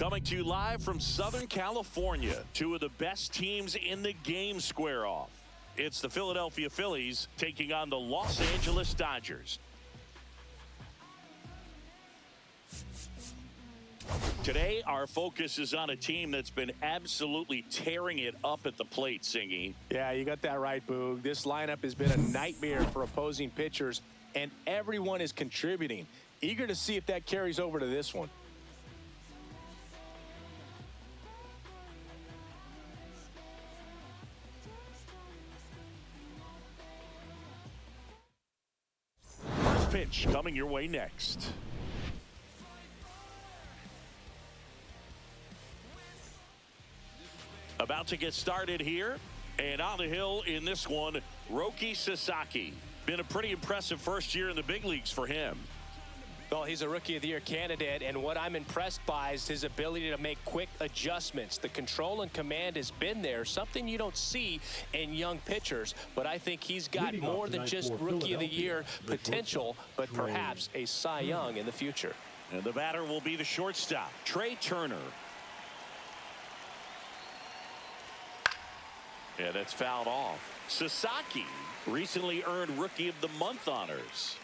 Coming to you live from Southern California, two of the best teams in the game square off. It's the Philadelphia Phillies taking on the Los Angeles Dodgers. Today, our focus is on a team that's been absolutely tearing it up at the plate, Singy. Yeah, you got that right, Boog. This lineup has been a nightmare for opposing pitchers, and everyone is contributing. Eager to see if that carries over to this one. First pitch coming your way next. About to get started here, and on the hill in this one, Roki Sasaki. Been a pretty impressive first year in the big leagues for him. Well, he's a Rookie of the Year candidate, and what I'm impressed by is his ability to make quick adjustments. The control and command has been there, something you don't see in young pitchers, but I think he's got more than just Rookie of the Year potential, but perhaps a Cy Young in the future. And the batter will be the shortstop, Trey Turner. Yeah, that's fouled off. Sasaki recently earned Rookie of the Month honors.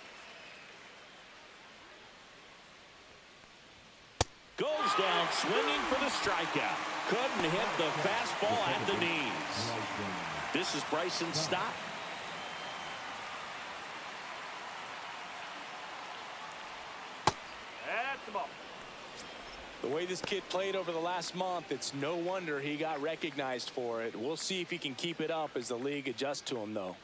Goes down swinging for the strikeout. Couldn't hit the fastball at the knees. This is Bryson Stott. That's the ball. The way this kid played over the last month, it's no wonder he got recognized for it. We'll see if he can keep it up as the league adjusts to him, though.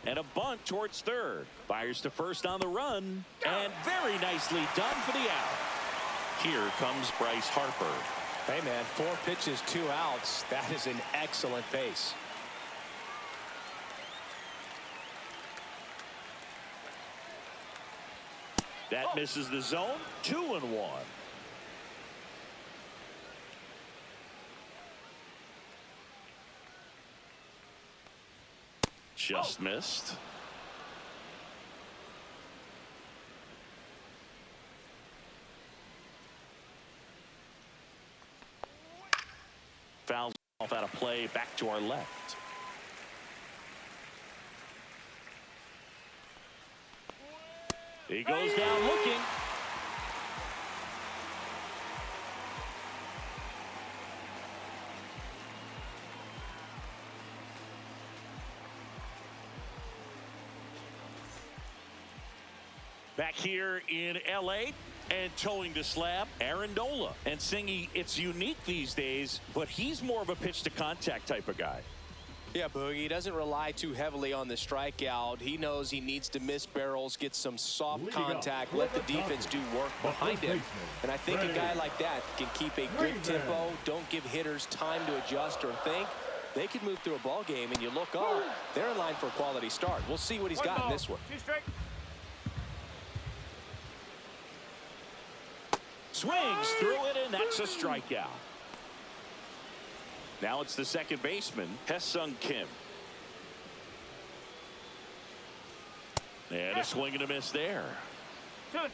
And a bunt towards third. Fires to first on the run. And very nicely done for the out. Here comes Bryce Harper. Hey, man, 4 pitches, 2 outs. That is an excellent base. That misses the zone. 2-1. Just missed. Fouls off out of play, back to our left. He goes down looking. Back here in L.A. and towing the slab, Aaron Nola. And Singy, it's unique these days, but he's more of a pitch-to-contact type of guy. Yeah, Boogie, he doesn't rely too heavily on the strikeout. He knows he needs to miss barrels, get some soft contact, let the defense do work behind him. And I think a guy like that can keep a good tempo, don't give hitters time to adjust or think. They could move through a ball game, and you look up, they're in line for a quality start. We'll see what he's got in this one. Swings through it, and that's a strikeout. Now it's the second baseman, Hesung Kim. And a swing and a miss there. 2-2.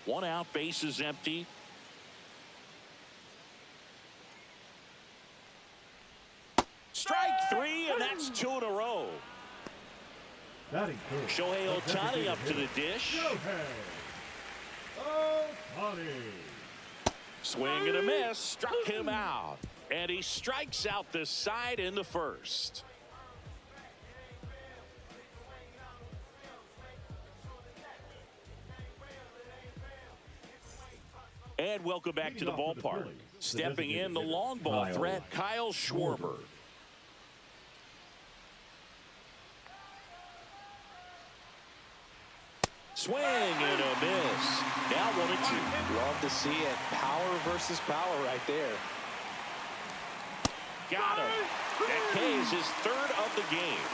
One out, base is empty. Strike 3, and that's 2 in a row. Shohei Ohtani up to the dish. Swing and a miss, struck him out. And he strikes out the side in the first. And welcome back to the ballpark. Stepping in the long ball threat, Kyle Schwarber. Swing and a miss. Now 1-2. Love to see it. Power versus power right there. Got him. That K is his 3rd of the game.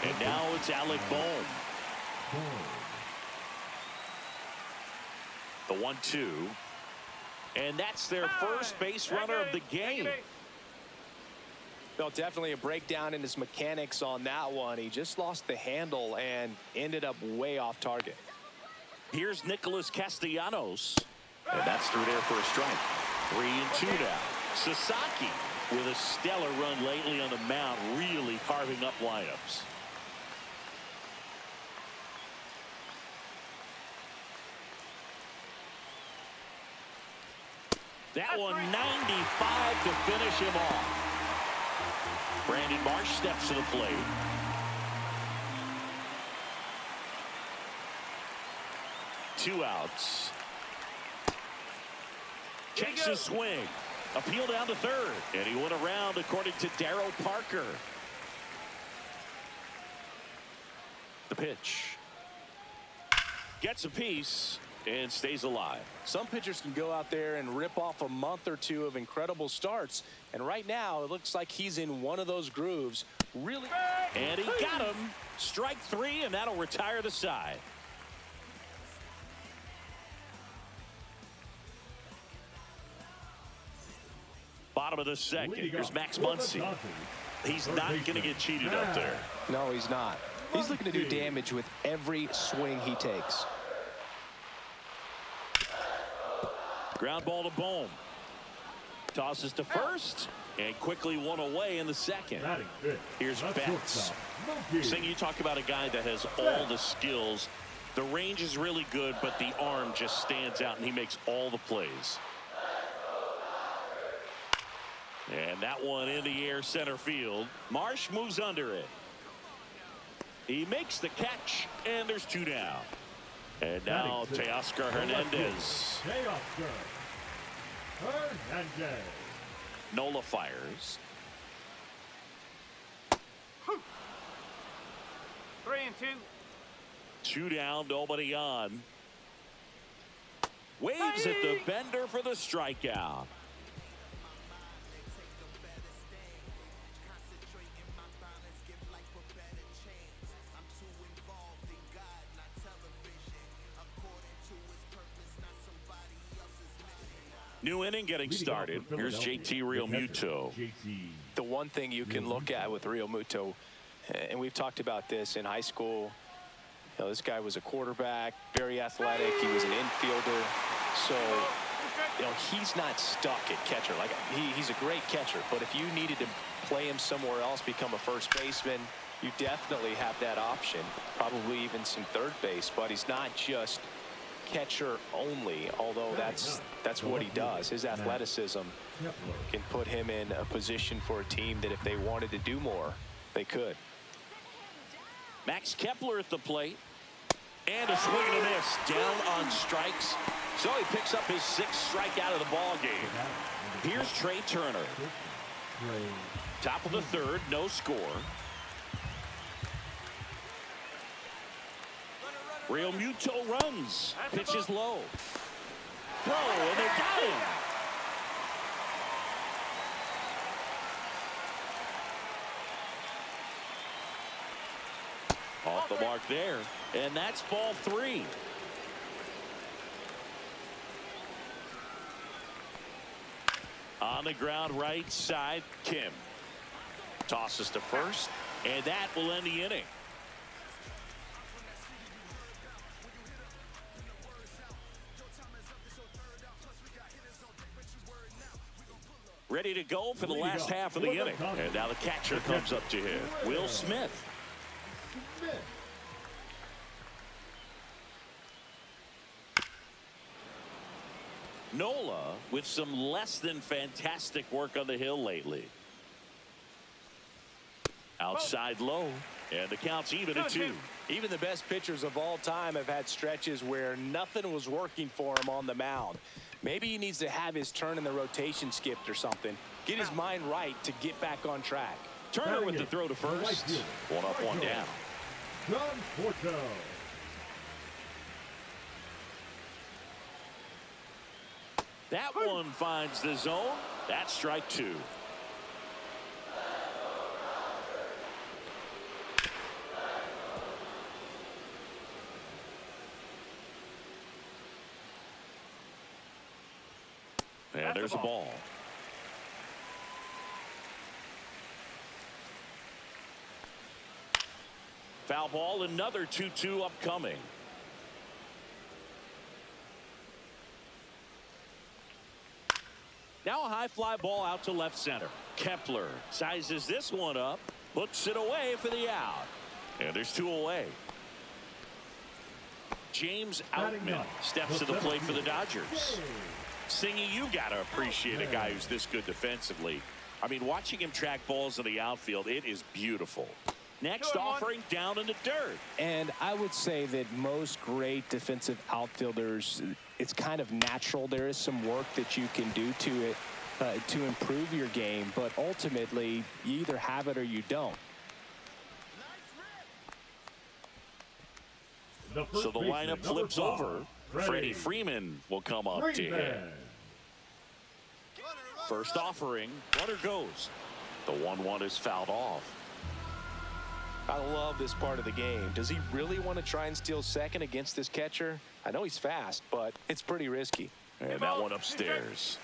And now it's Alec Bohm. The 1-2. And that's their first base runner of the game. Well, definitely a breakdown in his mechanics on that one. He just lost the handle and ended up way off target. Here's Nicholas Castellanos. And that's through there for a strike. 3-2 now. Sasaki with a stellar run lately on the mound, really carving up lineups. That one 95 to finish him off. Brandon Marsh steps to the plate. Two outs. Checks his swing. Appeal down to third. And he went around according to Darryl Parker. The pitch. Gets a piece and stays alive. Some pitchers can go out there and rip off a month or two of incredible starts. And right now, it looks like he's in one of those grooves. Really. And he got him. Strike three, and that'll retire the side. Bottom of the second. Here's Max Muncy. He's not going to get cheated up there. No, he's not. He's looking to do damage with every swing he takes. Ground ball to Bohm. Tosses to first. And quickly one away in the second. Here's Betts. Sing, you talk about a guy that has all the skills. The range is really good, but the arm just stands out, and he makes all the plays. And that one in the air center field. Marsh moves under it. He makes the catch, and there's two down. And now Teoscar Hernandez. Nola fires. 3-2. Two down, nobody on. Waves at the bender for the strikeout. New inning getting started. Here's JT Realmuto. The one thing you can look at with Realmuto, and we've talked about this in high school, you know, this guy was a quarterback, very athletic. He was an infielder. So, you know, he's not stuck at catcher. Like, he's a great catcher, but if you needed to play him somewhere else, become a first baseman, you definitely have that option, probably even some third base, but he's not just catcher only, although that's what he does. His athleticism can put him in a position for a team that if they wanted to do more, they could. Max Kepler at the plate. And a swing and a miss. Down on strikes. So he picks up his sixth strikeout of the ball game. Here's Trey Turner. Top of the third, no score. Realmuto runs. Pitches low. Throw, and they got him. Off the mark there. And that's ball three. On the ground right side, Kim. Tosses to first, and that will end the inning. Ready to go for the last half of the inning. And now the catcher comes up to him, Will Smith. Nola with some less than fantastic work on the hill lately. Outside low, and the count's even at 2. Even the best pitchers of all time have had stretches where nothing was working for him on the mound. Maybe he needs to have his turn in the rotation skipped or something. Get his mind right to get back on track. Turner with the throw to first. One up, one down. That one finds the zone. That's strike two. And there's a ball. Foul ball, another 2-2 upcoming. Now a high fly ball out to left center. Kepler sizes this one up, puts it away for the out. And there's 2 away. James Outman steps to the plate for the Dodgers. Singy, you got to appreciate a guy who's this good defensively. I mean, watching him track balls in the outfield, it is beautiful. Next offering down in the dirt. And I would say that most great defensive outfielders, it's kind of natural. There is some work that you can do to it to improve your game, but ultimately you either have it or you don't. So the lineup flips over. Freddie Freeman will come up to hit. First offering, runner goes. The 1-1 is fouled off. I love this part of the game. Does he really want to try and steal second against this catcher? I know he's fast, but it's pretty risky. And that one upstairs.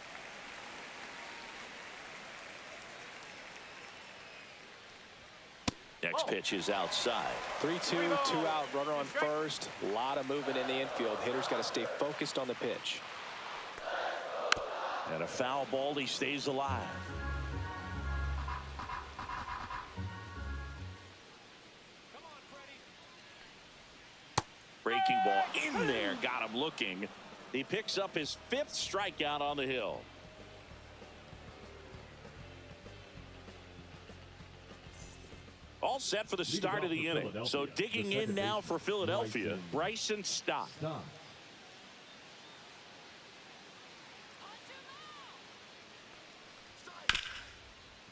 Next pitch is outside. 3-2, 2 out, runner on first. A lot of movement in the infield. Hitter's got to stay focused on the pitch. And a foul ball, he stays alive. Breaking ball in there, got him looking. He picks up his 5th strikeout on the hill. All set for the start of the inning. So digging in now for Philadelphia, Bryson Stott.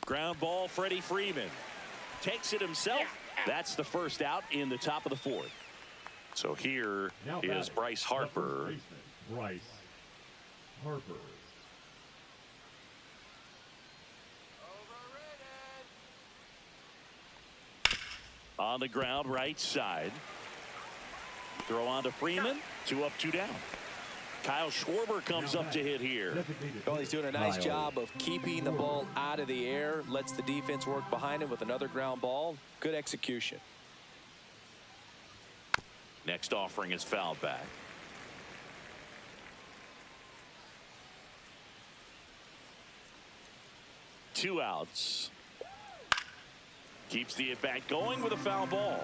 Ground ball, Freddie Freeman takes it himself. That's the first out in the top of the 4th. So here is Bryce Harper. Bryce Harper. On the ground, right side. Throw on to Freeman. 2 up, 2 down. Kyle Schwarber comes up to hit here. Well, he's doing a nice job of keeping the ball out of the air. Lets the defense work behind him with another ground ball. Good execution. Next offering is fouled back. Two outs. Keeps the at-bat going with a foul ball.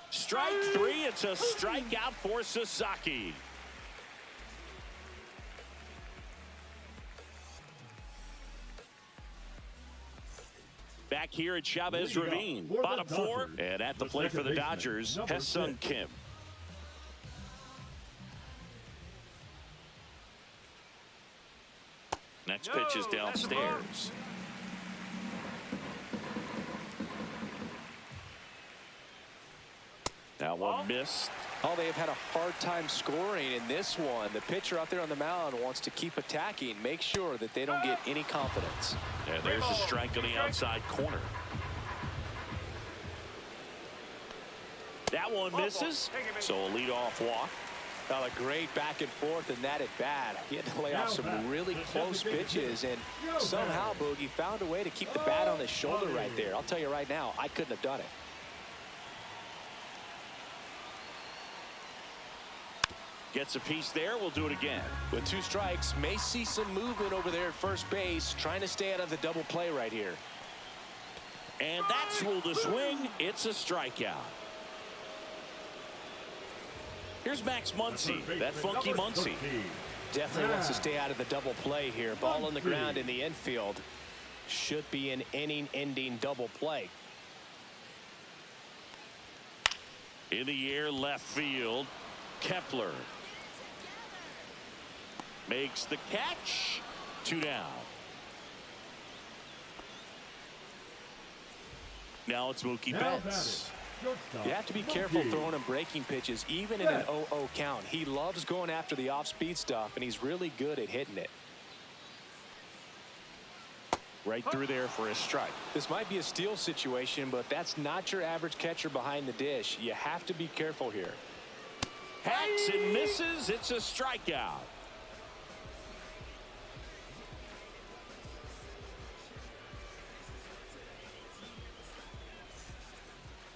Strike 3. It's a strikeout for Sasaki. Back here at Chavez Ravine. Bottom 4. And at the plate for the Dodgers, Hesung Kim. Next pitch is downstairs. That one missed. Oh, they have had a hard time scoring in this one. The pitcher out there on the mound wants to keep attacking, make sure that they don't get any confidence. And there's a strike on the outside corner. That one misses, so a leadoff walk. Well, a great back and forth in that at bat. He had to lay off some really close pitches, and somehow Boogie found a way to keep the bat on his shoulder right there. I'll tell you right now, I couldn't have done it. Gets a piece there. We'll do it again. With 2 strikes, may see some movement over there at first base, trying to stay out of the double play right here. And that's ruled a swing. It's a strikeout. Here's Max Muncy, that funky Muncy. Definitely wants to stay out of the double play here. Ball on the ground in the infield. Should be an inning-ending double play. In the air, left field. Kepler makes the catch. 2 down. Now it's Mookie Betts. You have to be careful throwing him breaking pitches, even in an 0-0 count. He loves going after the off-speed stuff, and he's really good at hitting it. Right through there for a strike. This might be a steal situation, but that's not your average catcher behind the dish. You have to be careful here. Hacks and misses. It's a strikeout.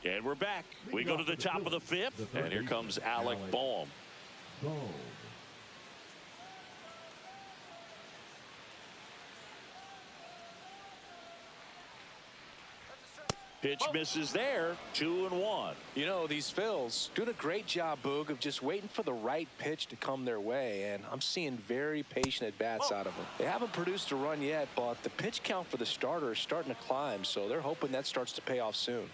And we're back. We go to the top of the fifth, and here comes Alec Boehm. Pitch misses there, 2-1. You know, these Phils doing a great job, Boog, of just waiting for the right pitch to come their way, and I'm seeing very patient at-bats out of them. They haven't produced a run yet, but the pitch count for the starter is starting to climb, so they're hoping that starts to pay off soon.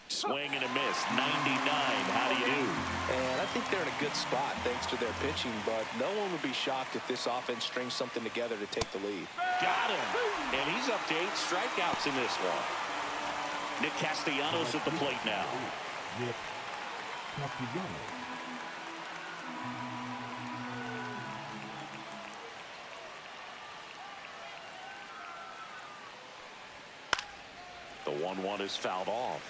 Swing and a miss, 99. How do you do? And I think they're in a good spot thanks to their pitching, but no one would be shocked if this offense strings something together to take the lead. Got him. And he's up to 8 strikeouts in this one. Nick Castellanos at the plate now. Nick Castellanos. The 1-1 is fouled off.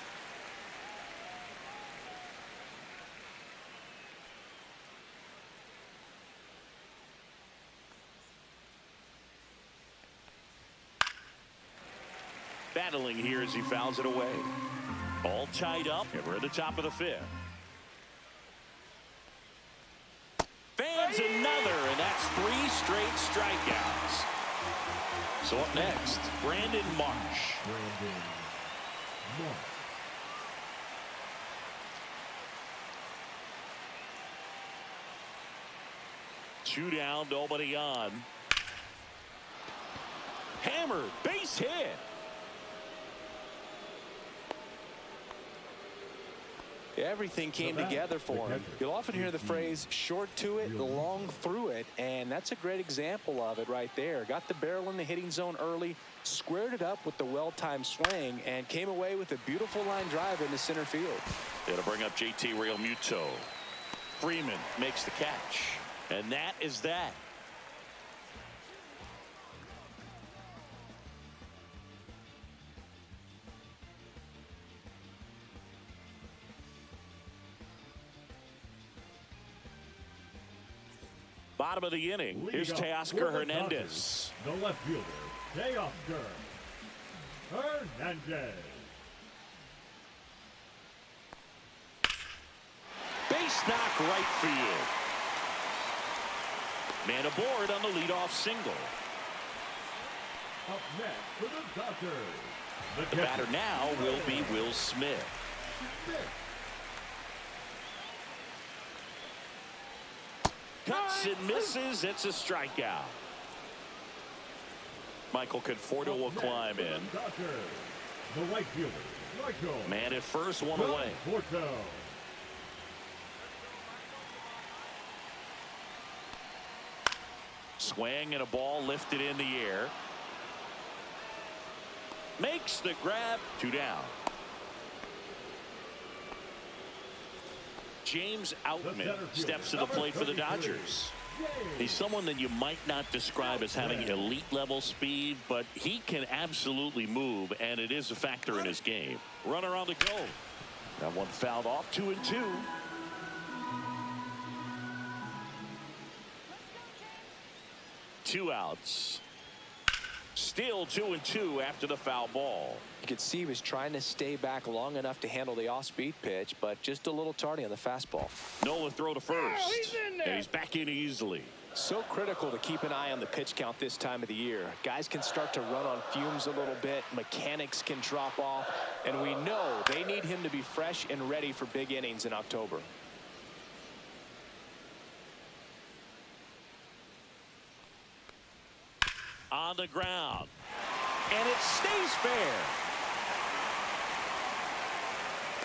Battling here as he fouls it away. All tied up, and we're at the top of the fifth. Fans another, and that's 3 straight strikeouts. So up next, Brandon Marsh. Two down, nobody on. Hammered, base hit. Everything came together for him. You'll often hear the phrase short to it, long through it, and that's a great example of it right there. Got the barrel in the hitting zone early, squared it up with the well-timed swing, and came away with a beautiful line drive into center field. It'll bring up JT Realmuto. Freeman makes the catch, and that is that. Bottom of the inning. Here's Teoscar Hernandez. The left fielder, Teoscar Hernandez. Base knock right field. Man aboard on the leadoff single. Up next for the Dodgers. The batter now will be Will Smith. Cuts and misses. It's a strikeout. Michael Conforto will climb in. The right fielder, Michael. Man at first, one away. Conforto. Swing and a ball lifted in the air. Makes the grab. 2 down. James Outman steps to the plate for the Dodgers. He's someone that you might not describe as having elite level speed, but he can absolutely move, and it is a factor in his game. Runner on the go. That one fouled off. 2-2. Two outs. Still 2-2 after the foul ball. You could see he was trying to stay back long enough to handle the off-speed pitch, but just a little tardy on the fastball. Nola throw to first. And he's back in easily. So critical to keep an eye on the pitch count this time of the year. Guys can start to run on fumes a little bit. Mechanics can drop off. And we know they need him to be fresh and ready for big innings in October. On the ground. And it stays fair.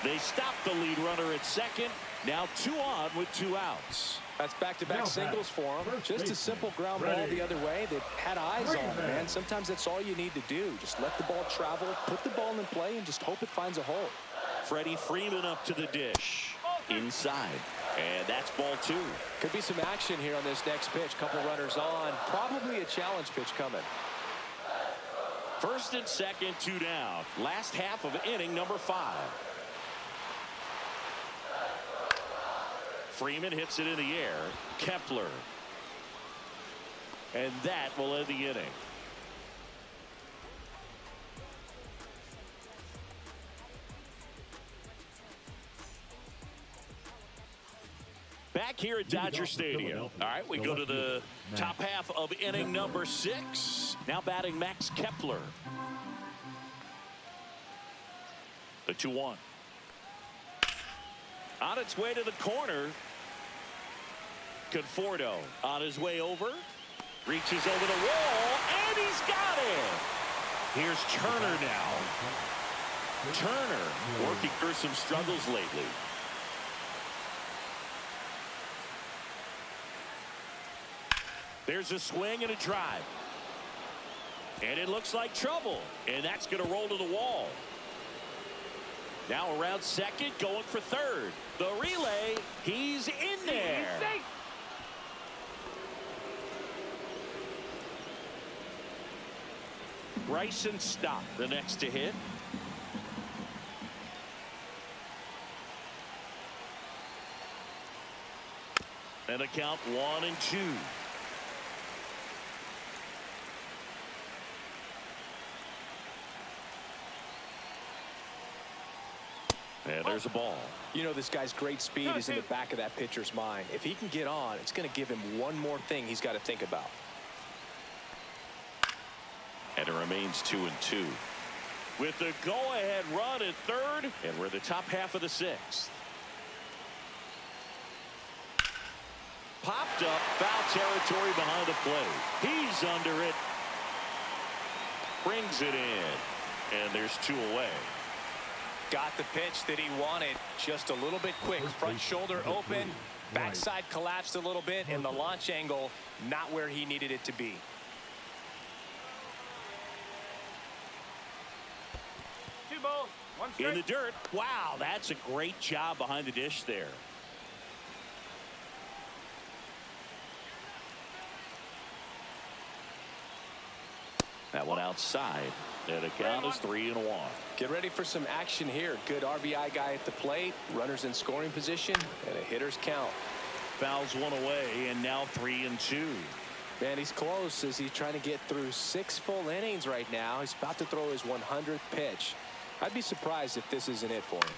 They stop the lead runner at second. Now 2 on with 2 outs. That's back-to-back singles for him. Just a simple ground ball the other way that had eyes on it, man. Sometimes that's all you need to do. Just let the ball travel, put the ball in play, and just hope it finds a hole. Freddie Freeman up to the dish. Inside. And that's ball 2. Could be some action here on this next pitch. Couple runners on. Probably a challenge pitch coming. First and second, 2 down. Last half of inning number 5. Freeman hits it in the air. Kepler. And that will end the inning. Back here at Dodger Stadium. All right, we go to the top half of inning number 6. Now batting Max Kepler. The 2-1. On its way to the corner. Conforto on his way over. Reaches over the wall, and he's got it. Here's Turner now. Turner working through some struggles lately. There's a swing and a drive. And it looks like trouble. And that's going to roll to the wall. Now around second, going for third. The relay, he's in there. Bryson Stott, the next to hit. And the count 1-2. And there's a ball. You know, this guy's great speed is in the back of that pitcher's mind. If he can get on, it's going to give him one more thing he's got to think about. And it remains 2-2. With the go-ahead run at third, and we're the top half of the 6th. Popped up, foul territory behind the plate. He's under it. Brings it in. And there's 2 away. Got the pitch that he wanted, just a little bit quick. Front shoulder open, backside collapsed a little bit, and the launch angle not where he needed it to be. In the dirt. Wow, that's a great job behind the dish there. That one outside. And the count is 3-1. Get ready for some action here. Good RBI guy at the plate, runners in scoring position, and a hitter's count. Fouls one away, and now 3-2. Man, he's close as he's trying to get through 6 full innings right now. He's about to throw his 100th pitch. I'd be surprised if this isn't it for him.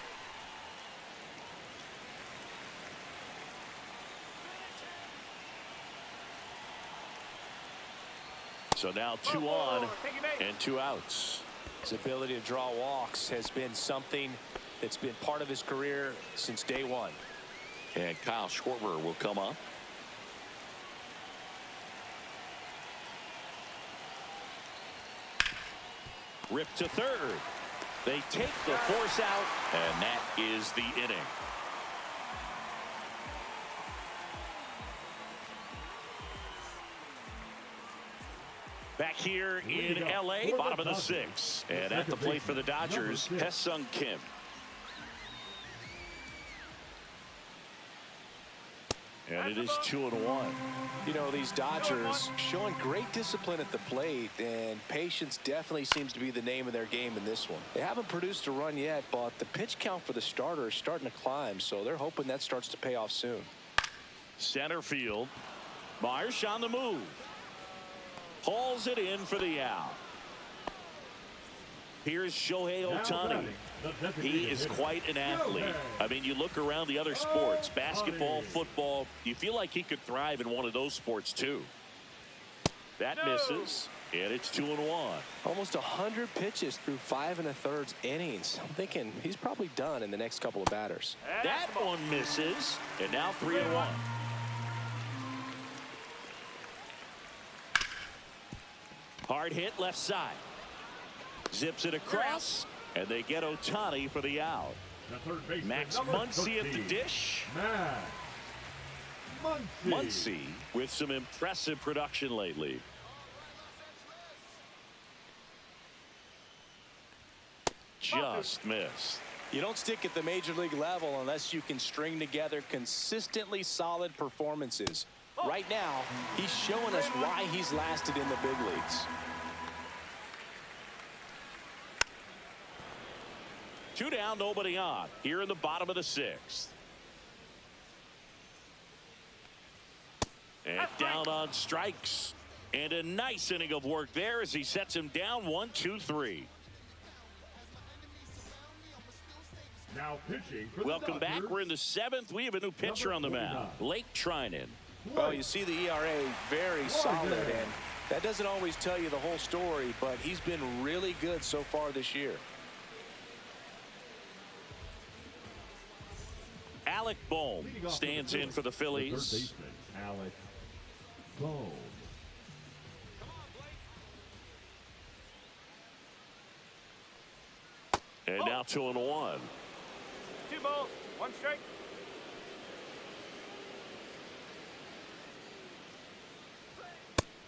So now 2 on and 2 outs. His ability to draw walks has been something that's been part of his career since day one. And Kyle Schwarber will come up. Ripped to third. They take the force out, and that is the inning. Back here in L.A., bottom of the 6th. And at the plate for the Dodgers, Hesung Kim. And it is 2-1. You know, these Dodgers showing great discipline at the plate, and patience definitely seems to be the name of their game in this one. They haven't produced a run yet, but the pitch count for the starter is starting to climb, so they're hoping that starts to pay off soon. Center field. Marsh on the move. Hauls it in for the out. Here's Shohei Ohtani. He is quite an athlete. I mean, you look around the other sports, basketball, football, you feel like he could thrive in one of those sports too. That misses, and it's 2-1. Almost 100 pitches through 5 1/3 innings. I'm thinking he's probably done in the next couple of batters. That one misses, and now 3-1. Hard hit left side. Zips it across, and they get Ohtani for the out. Max Muncy at the dish. Muncy with some impressive production lately. Just missed. You don't stick at the major league level unless you can string together consistently solid performances. Right now, he's showing us why he's lasted in the big leagues. 2 down, nobody on. Here in the bottom of the 6th. And down on strikes. And a nice inning of work there as he sets him down 1-2-3. Now pitching for the Welcome back. Dodgers, We're in the 7th. We have a new pitcher on the mound, Blake Trinan. Well, you see the ERA very solid, and that doesn't always tell you the whole story, but he's been really good so far this year. Alec Bohm stands in for the Phillies. Alec Bohm. And now 2-1. 2 balls, 1 strike.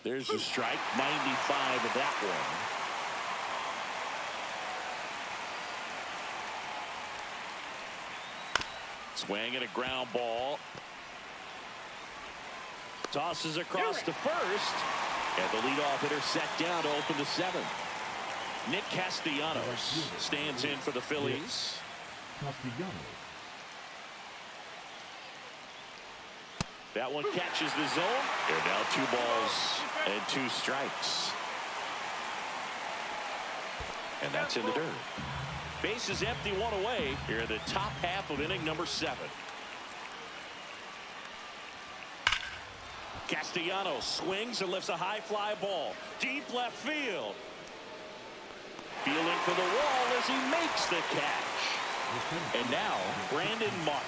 There's the strike, 95 of that one. Swing and a ground ball. Tosses across to first. And the leadoff hitter set down to open the 7th. Nick Castellanos stands in for the Phillies. Castellanos. That one catches the zone. And now 2 balls and 2 strikes. And that's in the dirt. Base is empty, 1 away here in the top half of inning number 7. Castellanos swings and lifts a high fly ball. Deep left field. Fielding for the wall as he makes the catch. And now, Brandon Marsh.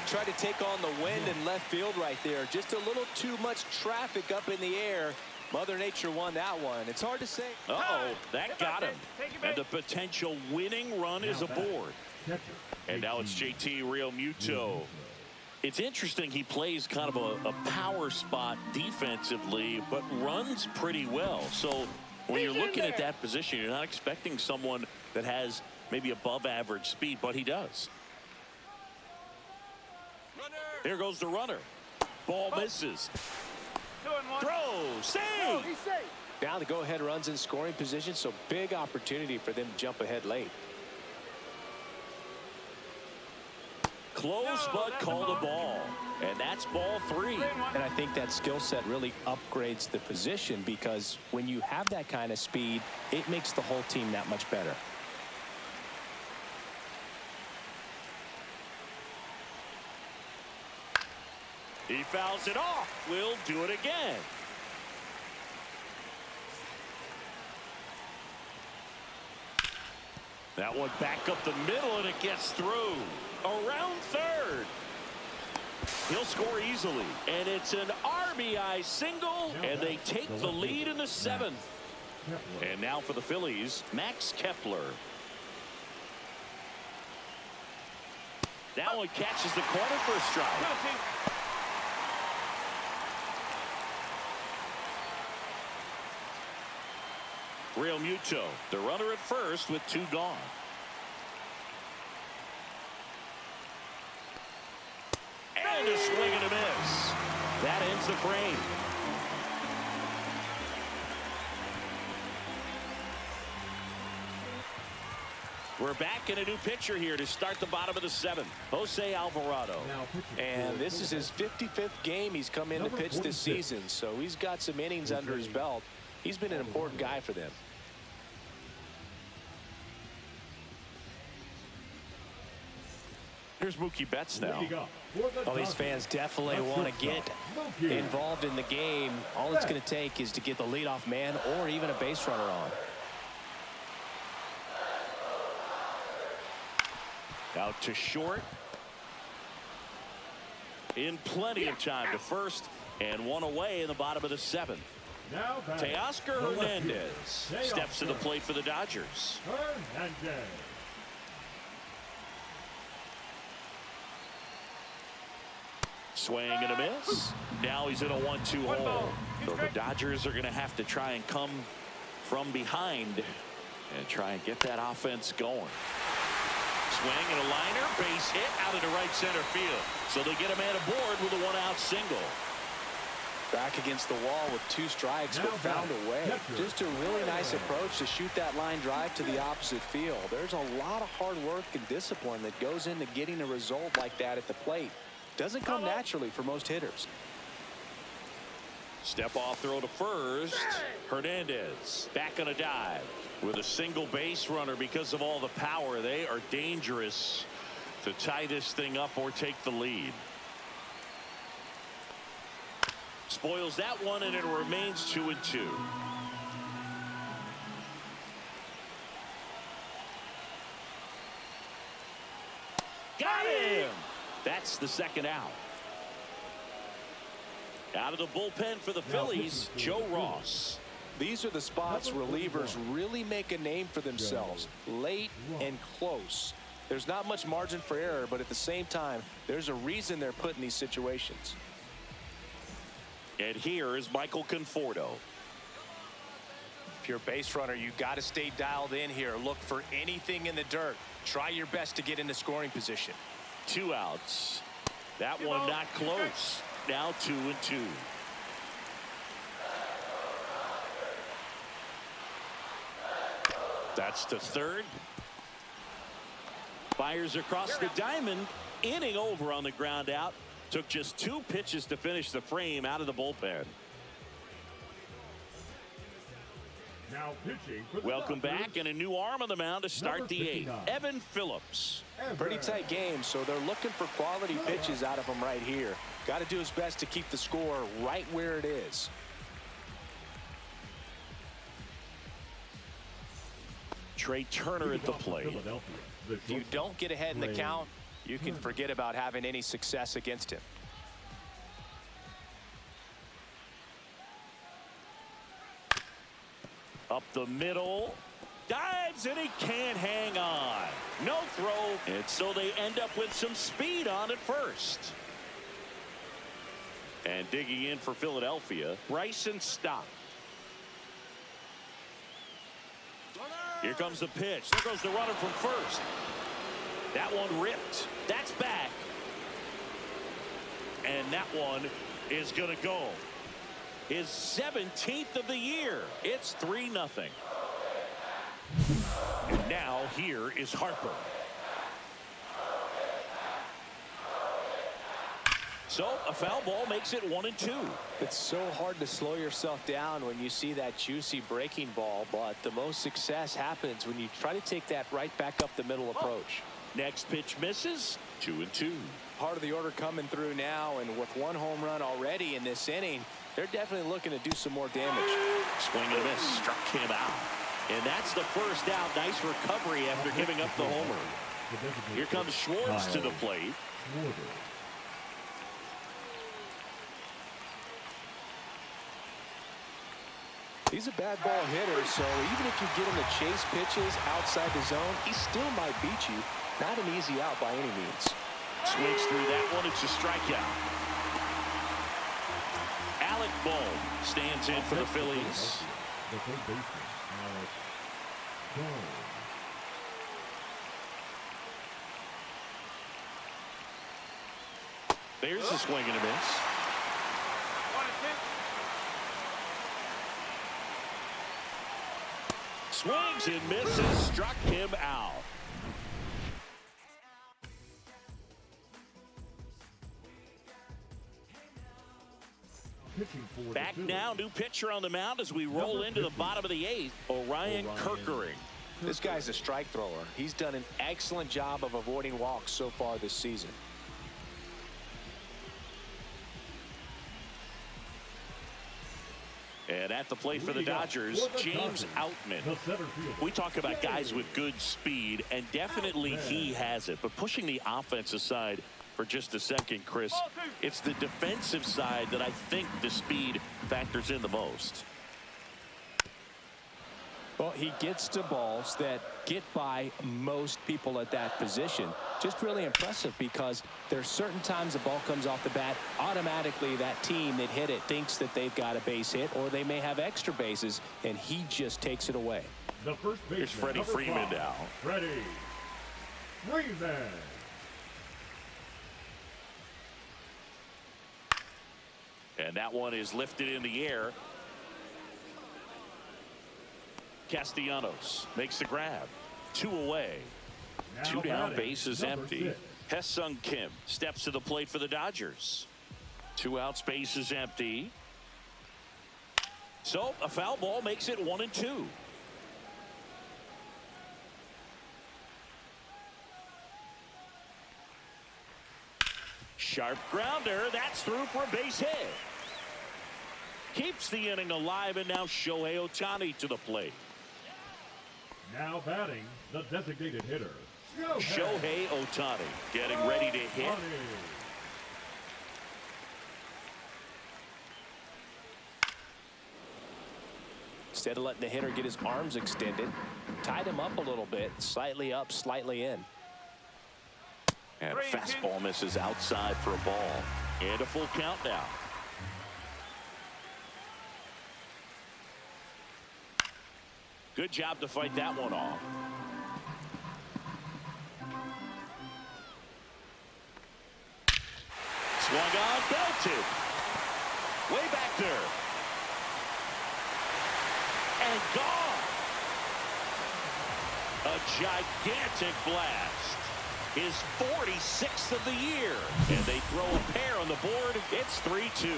Try to take on the wind in left field right there. Just a little too much traffic up in the air. Mother Nature won that one. It's hard to say. Uh-oh, that got him. And the potential winning run is aboard. And now it's JT Realmuto. It's interesting, he plays kind of a power spot defensively, but runs pretty well. So when you're looking at that position, you're not expecting someone that has maybe above average speed, but he does. There goes the runner. Ball misses. 2-1. Throw, save. He's safe. Now the go-ahead runs in scoring position, so big opportunity for them to jump ahead late. Close, but called a ball. And that's ball 3. And I think that skill set really upgrades the position, because when you have that kind of speed, it makes the whole team that much better. He fouls it off. We'll do it again. That one back up the middle, and it gets through. Around third. He'll score easily. And it's an RBI single, and they take the lead in the 7th. And now for the Phillies, Max Kepler. That one catches the corner for a strike. Realmuto, the runner at first with 2 gone. And a swing and a miss. That ends the frame. We're back in a new pitcher here to start the bottom of the 7th. Jose Alvarado. And this is his 55th game he's come in to pitch this season, so he's got some innings under his belt. He's been an important guy for them. Here's Mookie Betts now. Oh, these fans definitely want to get involved in the game. All it's going to take is to get the leadoff man or even a base runner on. Out to short. In plenty of time to first, and 1 away in the bottom of the 7th. Teoscar Hernandez steps to the plate for the Dodgers. Swing and a miss. Now he's in a 1-2 hole. So the Dodgers are going to have to try and come from behind and try and get that offense going. Swing and a liner, base hit out into right center field. So they get a man aboard with a 1-out single. Back against the wall with 2 strikes, but found a way. Just a really nice approach to shoot that line drive to the opposite field. There's a lot of hard work and discipline that goes into getting a result like that at the plate. Doesn't come naturally for most hitters. Step off throw to first. Hernandez back on a dive with a single base runner. Because of all the power, they are dangerous to tie this thing up or take the lead. Spoils that one, and it remains 2-2. Got him. That's the second out. Out of the bullpen for the Phillies, Joe Ross. These are the spots relievers really make a name for themselves. Late and close. There's not much margin for error, but at the same time, there's a reason they're put in these situations. And here is Michael Conforto. If you're a base runner, you got to stay dialed in here. Look for anything in the dirt. Try your best to get into scoring position. 2 outs. That one not close. Now 2-2. That's to third. Fires across the diamond. Inning over on the ground out. Took just 2 pitches to finish the frame out of the bullpen. Now pitching for the Welcome Dodgers, back, and a new arm on the mound to start the 8th. Evan Phillips. Pretty tight game, so they're looking for quality pitches out of him right here. Got to do his best to keep the score right where it is. Trey Turner at the plate. If you don't get ahead in the count, you can forget about having any success against him. Up the middle. Dives, and he can't hang on. No throw, and so they end up with some speed on at first. And digging in for Philadelphia, Bryson Stott. Here comes the pitch. There goes the runner from first. That one ripped. That's back. And that one is going to go. His 17th of the year. It's 3-0. And now here is Harper. So a foul ball makes it 1-2. It's so hard to slow yourself down when you see that juicy breaking ball, but the most success happens when you try to take that right back up the middle approach. Next pitch misses. 2-2. Part of the order coming through now, and with 1 home run already in this inning, they're definitely looking to do some more damage. Swing and a miss. Struck him out. And that's the first out. Nice recovery after giving up the homer. Here comes Schwartz to the plate. He's a bad ball hitter, so even if you get him to chase pitches outside the zone, he still might beat you. Not an easy out by any means. Swings through that one. It's a strikeout. Alec Bohm stands in for the Phillies. The third baseman, Alec Bohm. There's a swing and a miss. 1-2. Swings and misses. Struck him out. Back now, new pitcher on the mound as we roll into the bottom of the 8th. Orion Kerkering. This guy's a strike thrower. He's done an excellent job of avoiding walks so far this season. And at the plate for the Dodgers, James Outman. We talk about guys with good speed, and definitely he has it. But pushing the offense aside for just a second, Chris, it's the defensive side that I think the speed factors in the most. Well, he gets to balls that get by most people at that position. Just really impressive because there's certain times the ball comes off the bat, automatically that team that hit it thinks that they've got a base hit or they may have extra bases, and he just takes it away. The first baseman, here's Freddie Freeman now. Freddie Freeman. And that one is lifted in the air. Castellanos makes the grab. 2 away. Now 2 down, batting, base is number empty. 6. Hesung Kim steps to the plate for the Dodgers. 2 outs, base is empty. So a foul ball makes it 1-2. Sharp grounder. That's through for a base hit. Keeps the inning alive, and now Shohei Ohtani to the plate. Now batting, the designated hitter, Shohei Ohtani getting ready to hit. Instead of letting the hitter get his arms extended, tied him up a little bit, slightly up, slightly in. And a fastball misses outside for a ball. And a full count now. Good job to fight that one off. Swung on, belted. Way back there. And gone. A gigantic blast. His 46th of the year. And they throw a pair on the board. It's 3-2.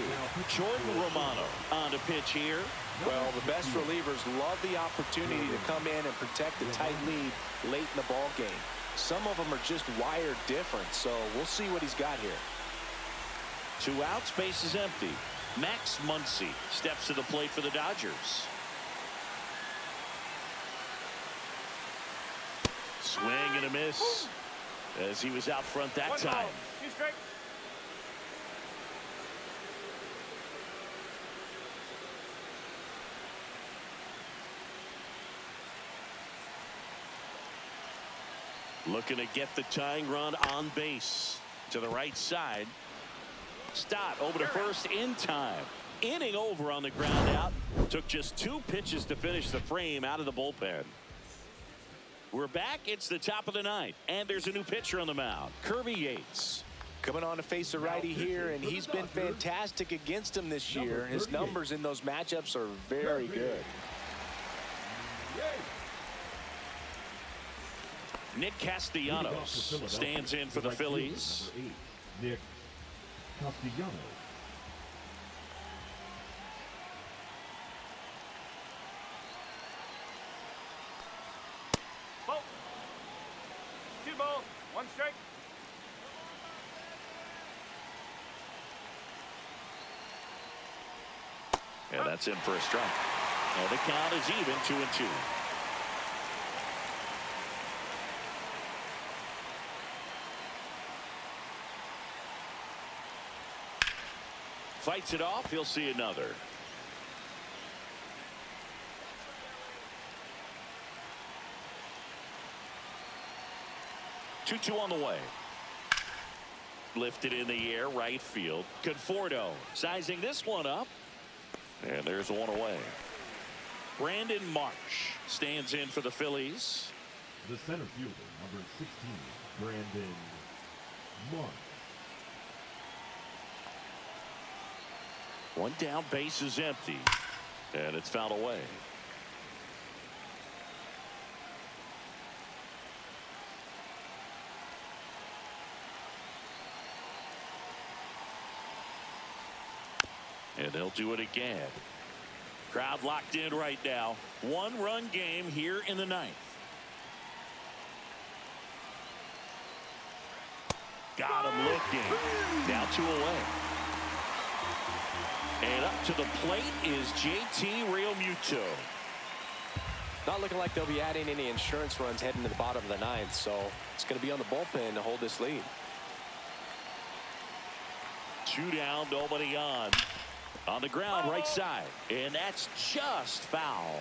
Jordan Romano on to pitch here. Well, the best relievers love the opportunity to come in and protect the tight lead late in the ball game. Some of them are just wired different, so we'll see what he's got here. 2 outs, base is empty. Max Muncy steps to the plate for the Dodgers. Swing and a miss as he was out front that time. 2 strikes. Looking to get the tying run on base to the right side. Stott over to first in time. Inning over on the ground out. Took just 2 pitches to finish the frame out of the bullpen. We're back. It's the top of the 9th, and there's a new pitcher on the mound, Kirby Yates. Coming on to face a righty here, and he's been fantastic against him this year. His numbers in those matchups are very good. Nick Castellanos stands in for the Phillies. Nick Castellanos. Ball. 2 balls, 1 strike. Yeah, that's in for a strike. And the count is even, 2-2. Fights it off. He'll see another. Two on the way. Lifted in the air, right field. Conforto sizing this one up. And there's one away. Brandon Marsh stands in for the Phillies. The center fielder, number 16, Brandon Marsh. 1 down, base is empty. And it's fouled away. And they'll do it again. Crowd locked in right now. 1-run game here in the 9th. Got him looking. Now 2 away. And up to the plate is JT Realmuto. Not looking like they'll be adding any insurance runs heading to the bottom of the 9th, so it's going to be on the bullpen to hold this lead. 2 down, nobody on. On the ground, right side. And that's just foul.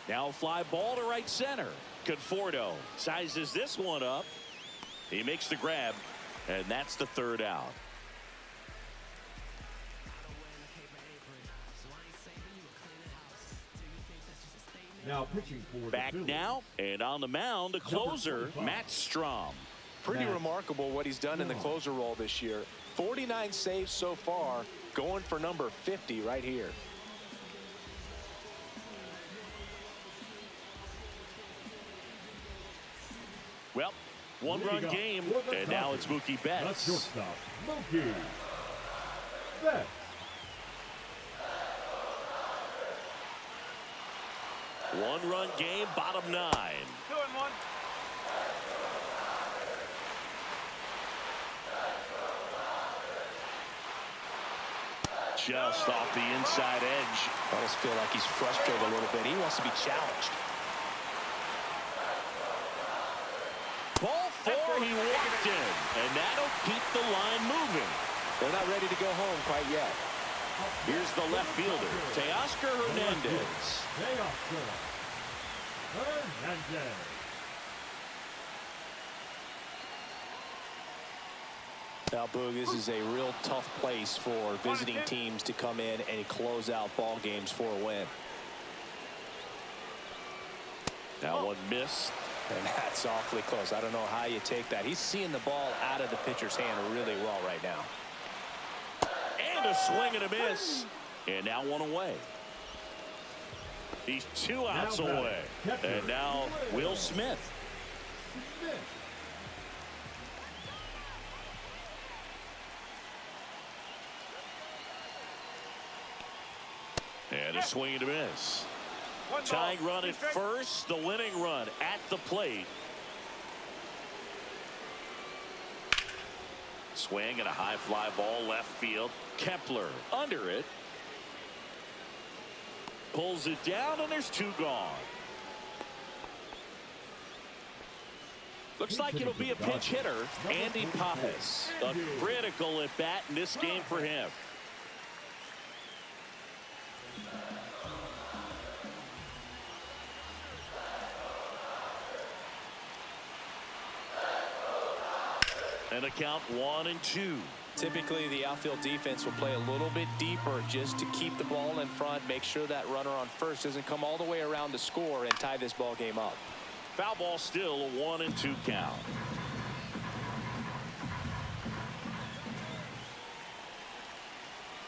Now a fly ball to right center. Conforto sizes this one up. He makes the grab, and that's the 3rd out. Now pitching for Back the Phillies. now, and on the mound, the closer, Matt Strom. Pretty remarkable what he's done in the closer role this year. 49 saves so far, going for number 50 right here. Well, One-run game, and now it's Mookie Betts. That's shortstop, Mookie Betts. One-run game, bottom 9. 2-1. Just off the inside edge. I almost feel like he's frustrated a little bit. He wants to be challenged. Ball 4, he walked in, and that'll keep the line moving. They're not ready to go home quite yet. Here's the left fielder, Teoscar Hernandez. Teoscar Hernandez. Now, Boog, this is a real tough place for visiting teams to come in and close out ball games for a win. That one missed. And that's awfully close. I don't know how you take that. He's seeing the ball out of the pitcher's hand really well right now. And a swing and a miss. And now one away. He's 2 outs away. And now Will Smith. And a swing and a miss. Tying run at first, the winning run at the plate. Swing and a high fly ball left field. Kepler under it. Pulls it down, and there's 2 gone. Looks like it'll be a pinch hitter, Andy Pappas. A critical at bat in this game for him. And a count 1-2. Typically, the outfield defense will play a little bit deeper just to keep the ball in front, make sure that runner on first doesn't come all the way around to score and tie this ball game up. Foul ball, still a 1-2 count.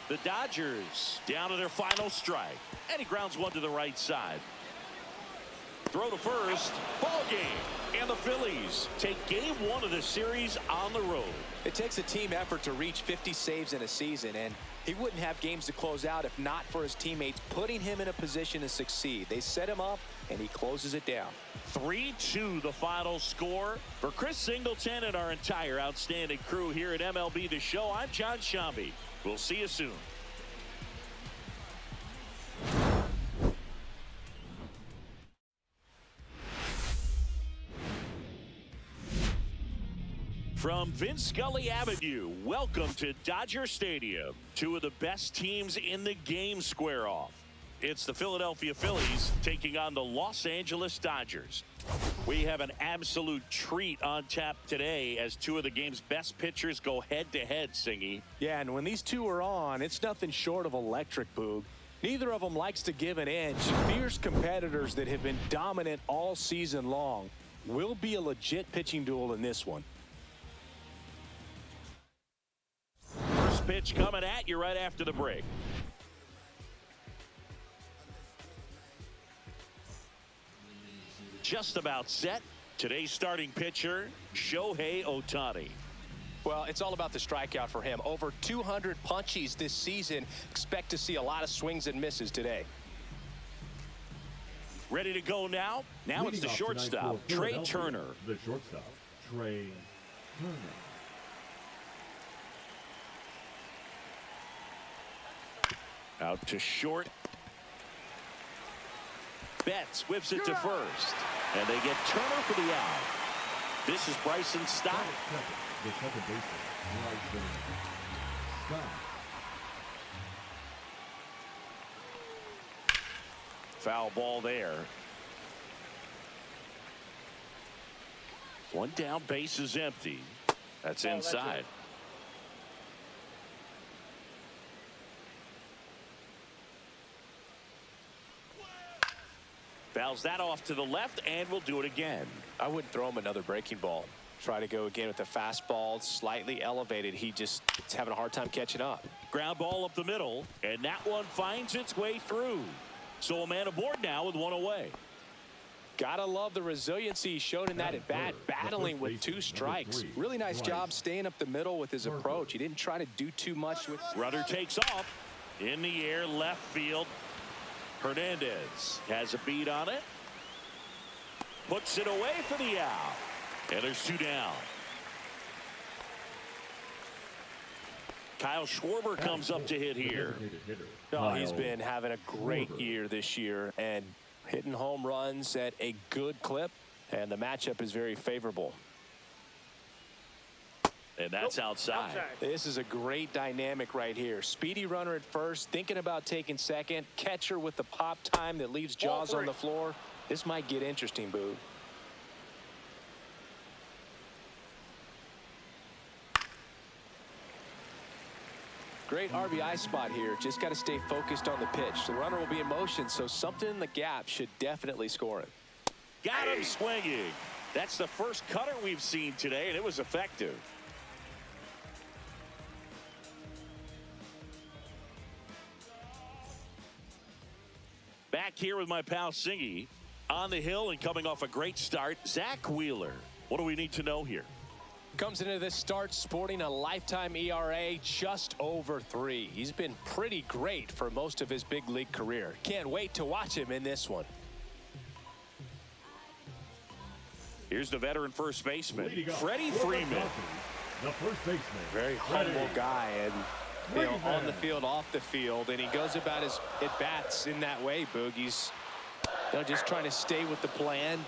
The Dodgers down to their final strike, and he grounds one to the right side. Throw to first, ball game, and the Phillies take game 1 of the series on the road. It takes a team effort to reach 50 saves in a season, and he wouldn't have games to close out if not for his teammates putting him in a position to succeed. They set him up, and he closes it down. 3-2 the final score. For Chris Singleton and our entire outstanding crew here at MLB The Show, I'm John Shambi. We'll see you soon. From Vince Scully Avenue, welcome to Dodger Stadium. 2 of the best teams in the game square off. It's the Philadelphia Phillies taking on the Los Angeles Dodgers. We have an absolute treat on tap today as 2 of the game's best pitchers go head-to-head, Singy. Yeah, and when these 2 are on, it's nothing short of electric, Boog. Neither of them likes to give an inch. Fierce competitors that have been dominant all season long. Will be a legit pitching duel in this one. First pitch coming at you right after the break. Just about set. Today's starting pitcher, Shohei Ohtani. Well, it's all about the strikeout for him. Over 200 punchies this season. Expect to see a lot of swings and misses today. Ready to go now? Now it's the shortstop, Trey Turner. The shortstop, Trey Turner. Out to short. Betts whips it to first. And they get Turner for the out. This is Bryson Stott. The second baseman, Bryson Stott. Foul ball there. One down, base is empty. That's inside. Fouls that off to the left, and we'll do it again. I wouldn't throw him another breaking ball. Try to go again with the fastball, slightly elevated. He just is having a hard time catching up. Ground ball up the middle, and that one finds its way through. So a man aboard now with one away. Gotta love the resiliency he showed in that at bat, battling with 2 strikes. Really nice job staying up the middle with his approach. He didn't try to do too much with. Runner takes off in the air, left field. Hernandez has a beat on it. Puts it away for the out. And there's 2 down. Kyle Schwarber comes up to hit here. Oh, he's been having a great year this year and hitting home runs at a good clip, and the matchup is very favorable. And that's outside. This is a great dynamic right here. Speedy runner at first, thinking about taking second. Catcher with the pop time that leaves Jaws on the floor. This might get interesting, Boo. Great RBI spot here. Just got to stay focused on the pitch. The runner will be in motion, so something in the gap should definitely score it. Got him swinging. That's the first cutter we've seen today, and it was effective. Back here with my pal Singy on the hill and coming off a great start, Zach Wheeler. What do we need to know here? Comes into this start sporting a lifetime ERA just over 3. He's been pretty great for most of his big league career. Can't wait to watch him in this one. Here's the veteran first baseman, Freddie Freeman. The first baseman. Very humble guy, and on the field, off the field, and he goes about his at-bats in that way, Boogie's. Just trying to stay with the plan.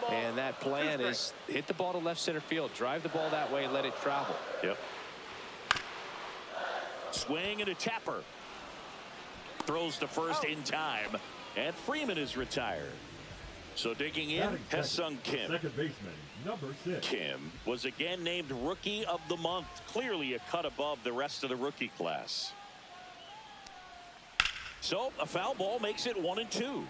And that plan is hit the ball to left center field, drive the ball that way, let it travel. Yep. Swing and a tapper. Throws to first in time, and Freeman is retired. So digging in, Ha-Seong Kim. Second baseman, number 6. Kim was again named Rookie of the Month. Clearly a cut above the rest of the rookie class. So a foul ball makes it 1-2.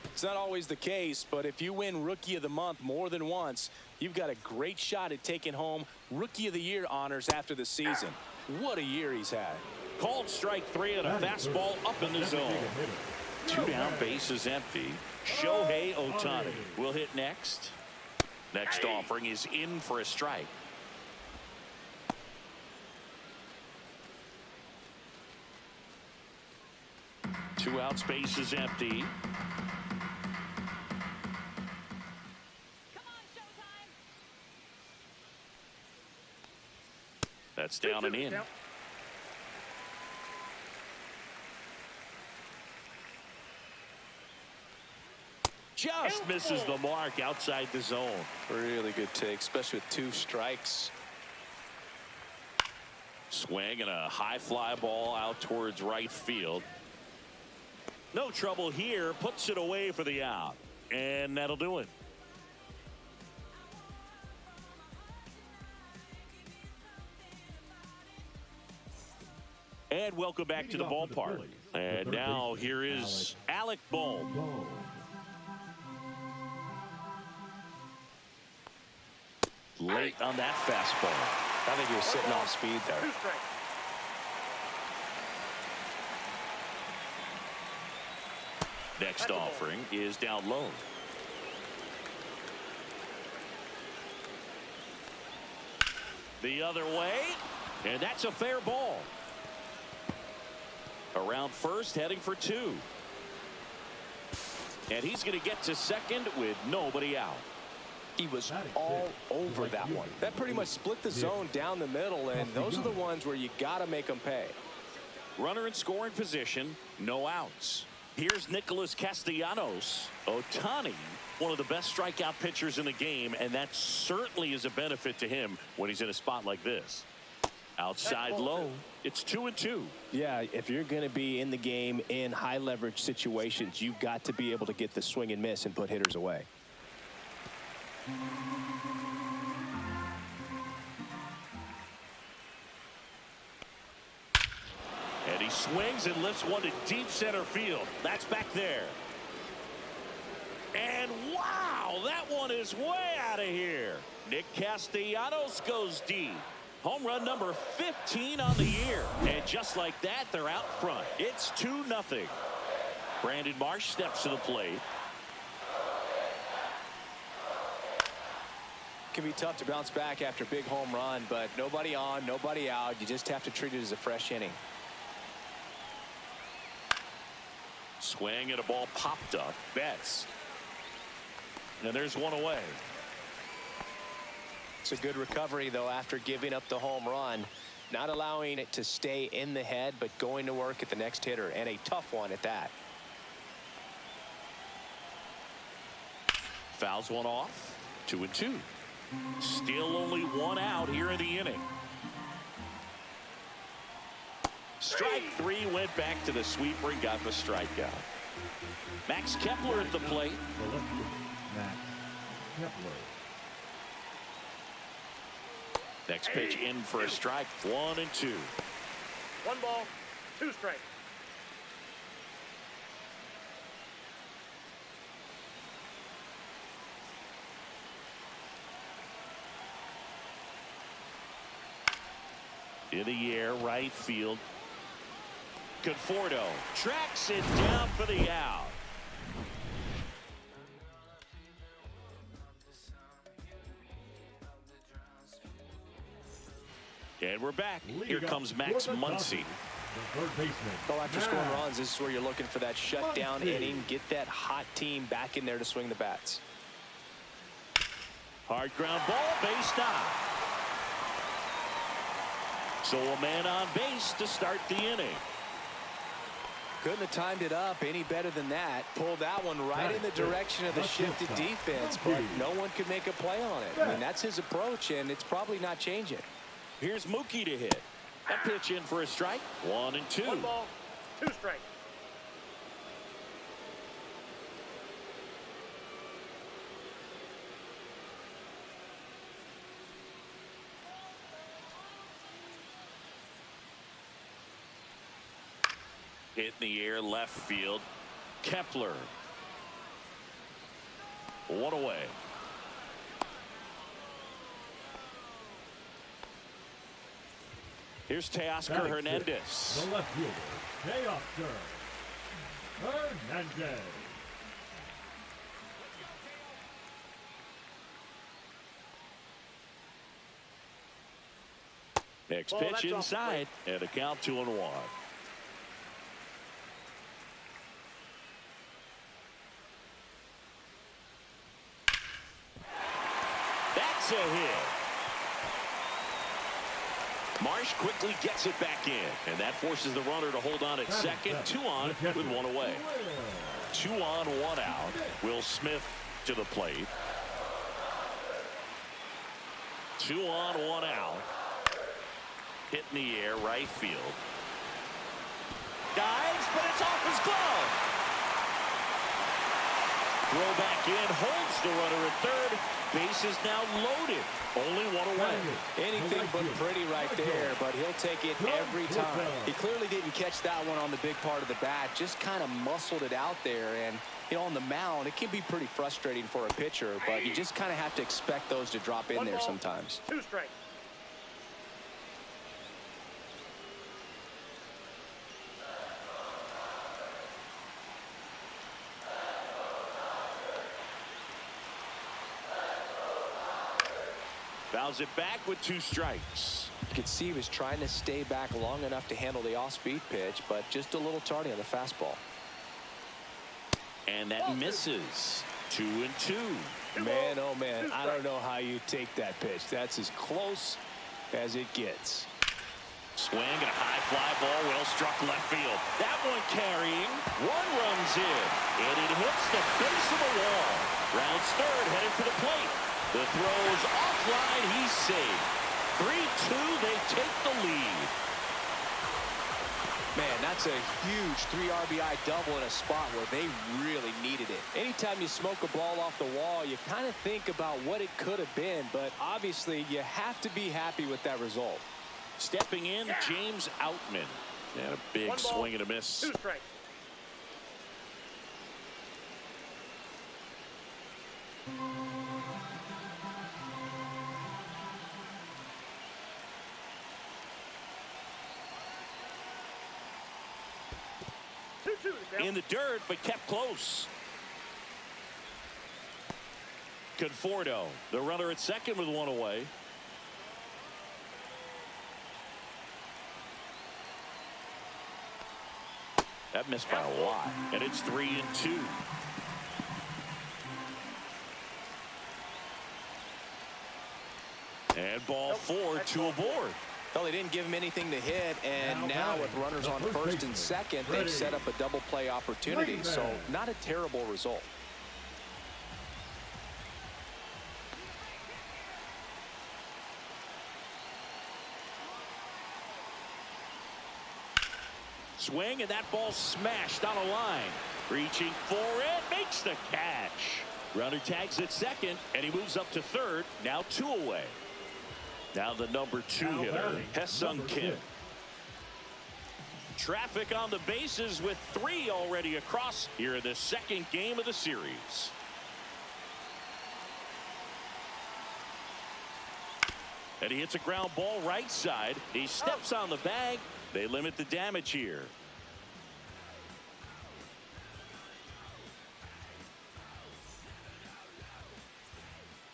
It's not always the case, but if you win Rookie of the Month more than once, you've got a great shot at taking home Rookie of the Year honors after the season. What a year he's had. Called strike 3 and a fastball up in the zone. 2 down, bases empty. Shohei Ohtani will hit next. Next offering is in for a strike. Two outs, bases empty. That's down and in. Just misses the mark outside the zone. Really good take, especially with 2 strikes. Swing and a high fly ball out towards right field. No trouble here. Puts it away for the out. And that'll do it. And welcome back to the ballpark. And now here is Alec Bohm. Late on that fastball. I think he was sitting off speed there. Next offering is down low. The other way, and that's a fair ball. Around first, heading for 2. And he's going to get to second with nobody out. He was all over that one. That pretty much split the zone down the middle, and those are the ones where you got to make them pay. Runner in scoring position, no outs. Here's Nicholas Castellanos. Ohtani, one of the best strikeout pitchers in the game, and that certainly is a benefit to him when he's in a spot like this. Outside low, it's 2-2. Yeah, if you're going to be in the game in high leverage situations, you've got to be able to get the swing and miss and put hitters away. And he swings and lifts one to deep center field. That's back there. And wow, that one is way out of here. Nick Castellanos goes deep. Home run number 15 on the year. And just like that, they're out front. It's 2-0. Brandon Marsh steps to the plate. Can be tough to bounce back after a big home run, but nobody on, nobody out. You just have to treat it as a fresh inning. Swing and a ball popped up. Betts. And there's one away. It's a good recovery, though, after giving up the home run. Not allowing it to stay in the head, but going to work at the next hitter, and a tough one at that. Fouls one off. 2-2. Still only one out here in the inning. Strike three, went back to the sweeper and got the strikeout. Max Kepler at the plate. Max Kepler. Next pitch in for a strike. 1-2. 1 ball, 2 strikes. In the air, right field. Conforto tracks it down for the out. And we're back. Here comes Max Muncy. Well, after scoring runs, this is where you're looking for that shutdown inning. Get that hot team back in there to swing the bats. Hard ground ball, base knock. So a man on base to start the inning. Couldn't have timed it up any better than that. Pulled that one right in the direction of the shifted defense, but no one could make a play on it. I mean, that's his approach, and it's probably not changing. Here's Mookie to hit. A pitch in for a strike. 1-2. 1 ball, 2 strikes. Hit in the air, left field. Kepler. 1 away. Here's Teoscar Hernandez. The left fielder, Teoscar Hernandez. Next pitch inside, and a count 2-1. That's a hit. Marsh quickly gets it back in, and that forces the runner to hold on at second. 2 on with 1 away. 2 on, 1 out. Will Smith to the plate. 2 on, 1 out. Hit in the air, right field. Dives, but it's off his glove. Throw back in, holds the runner at third. Base is now loaded. Only 1 away. Anything but pretty right there, but he'll take it every time. He clearly didn't catch that one on the big part of the bat. Just kind of muscled it out there. And, you know, on the mound, it can be pretty frustrating for a pitcher, but you just kind of have to expect those to drop in there sometimes. 2 strikes. Fouls it back with 2 strikes. You could see he was trying to stay back long enough to handle the off-speed pitch, but just a little tardy on the fastball. And that misses. 2-2. Man, oh man, I don't know how you take that pitch. That's as close as it gets. Swing and a high fly ball, well struck left field. That one carrying. 1 runs in, and it hits the base of the wall. Rounds third, headed for the plate. The throw's offline, he's safe. 3-2, they take the lead. Man, that's a huge 3 RBI double in a spot where they really needed it. Anytime you smoke a ball off the wall, you kind of think about what it could have been, but obviously you have to be happy with that result. Stepping in, James Outman. And a big swing and a miss. 2 strikes. In the dirt, but kept close. Conforto, the runner at second with one away. That missed by a lot, and it's 3-2. And ball 4, 2 aboard. Well, they didn't give him anything to hit, and now with runners on first and second, they've set up a double play opportunity. So not a terrible result. Swing, and that ball smashed on a line. Reaching for it, makes the catch. Runner tags at second, and he moves up to third. Now 2 away. Now the number 2 hitter, Hesung Kim. Traffic on the bases with 3 already across here in the second game of the series. And he hits a ground ball right side. He steps on the bag. They limit the damage here.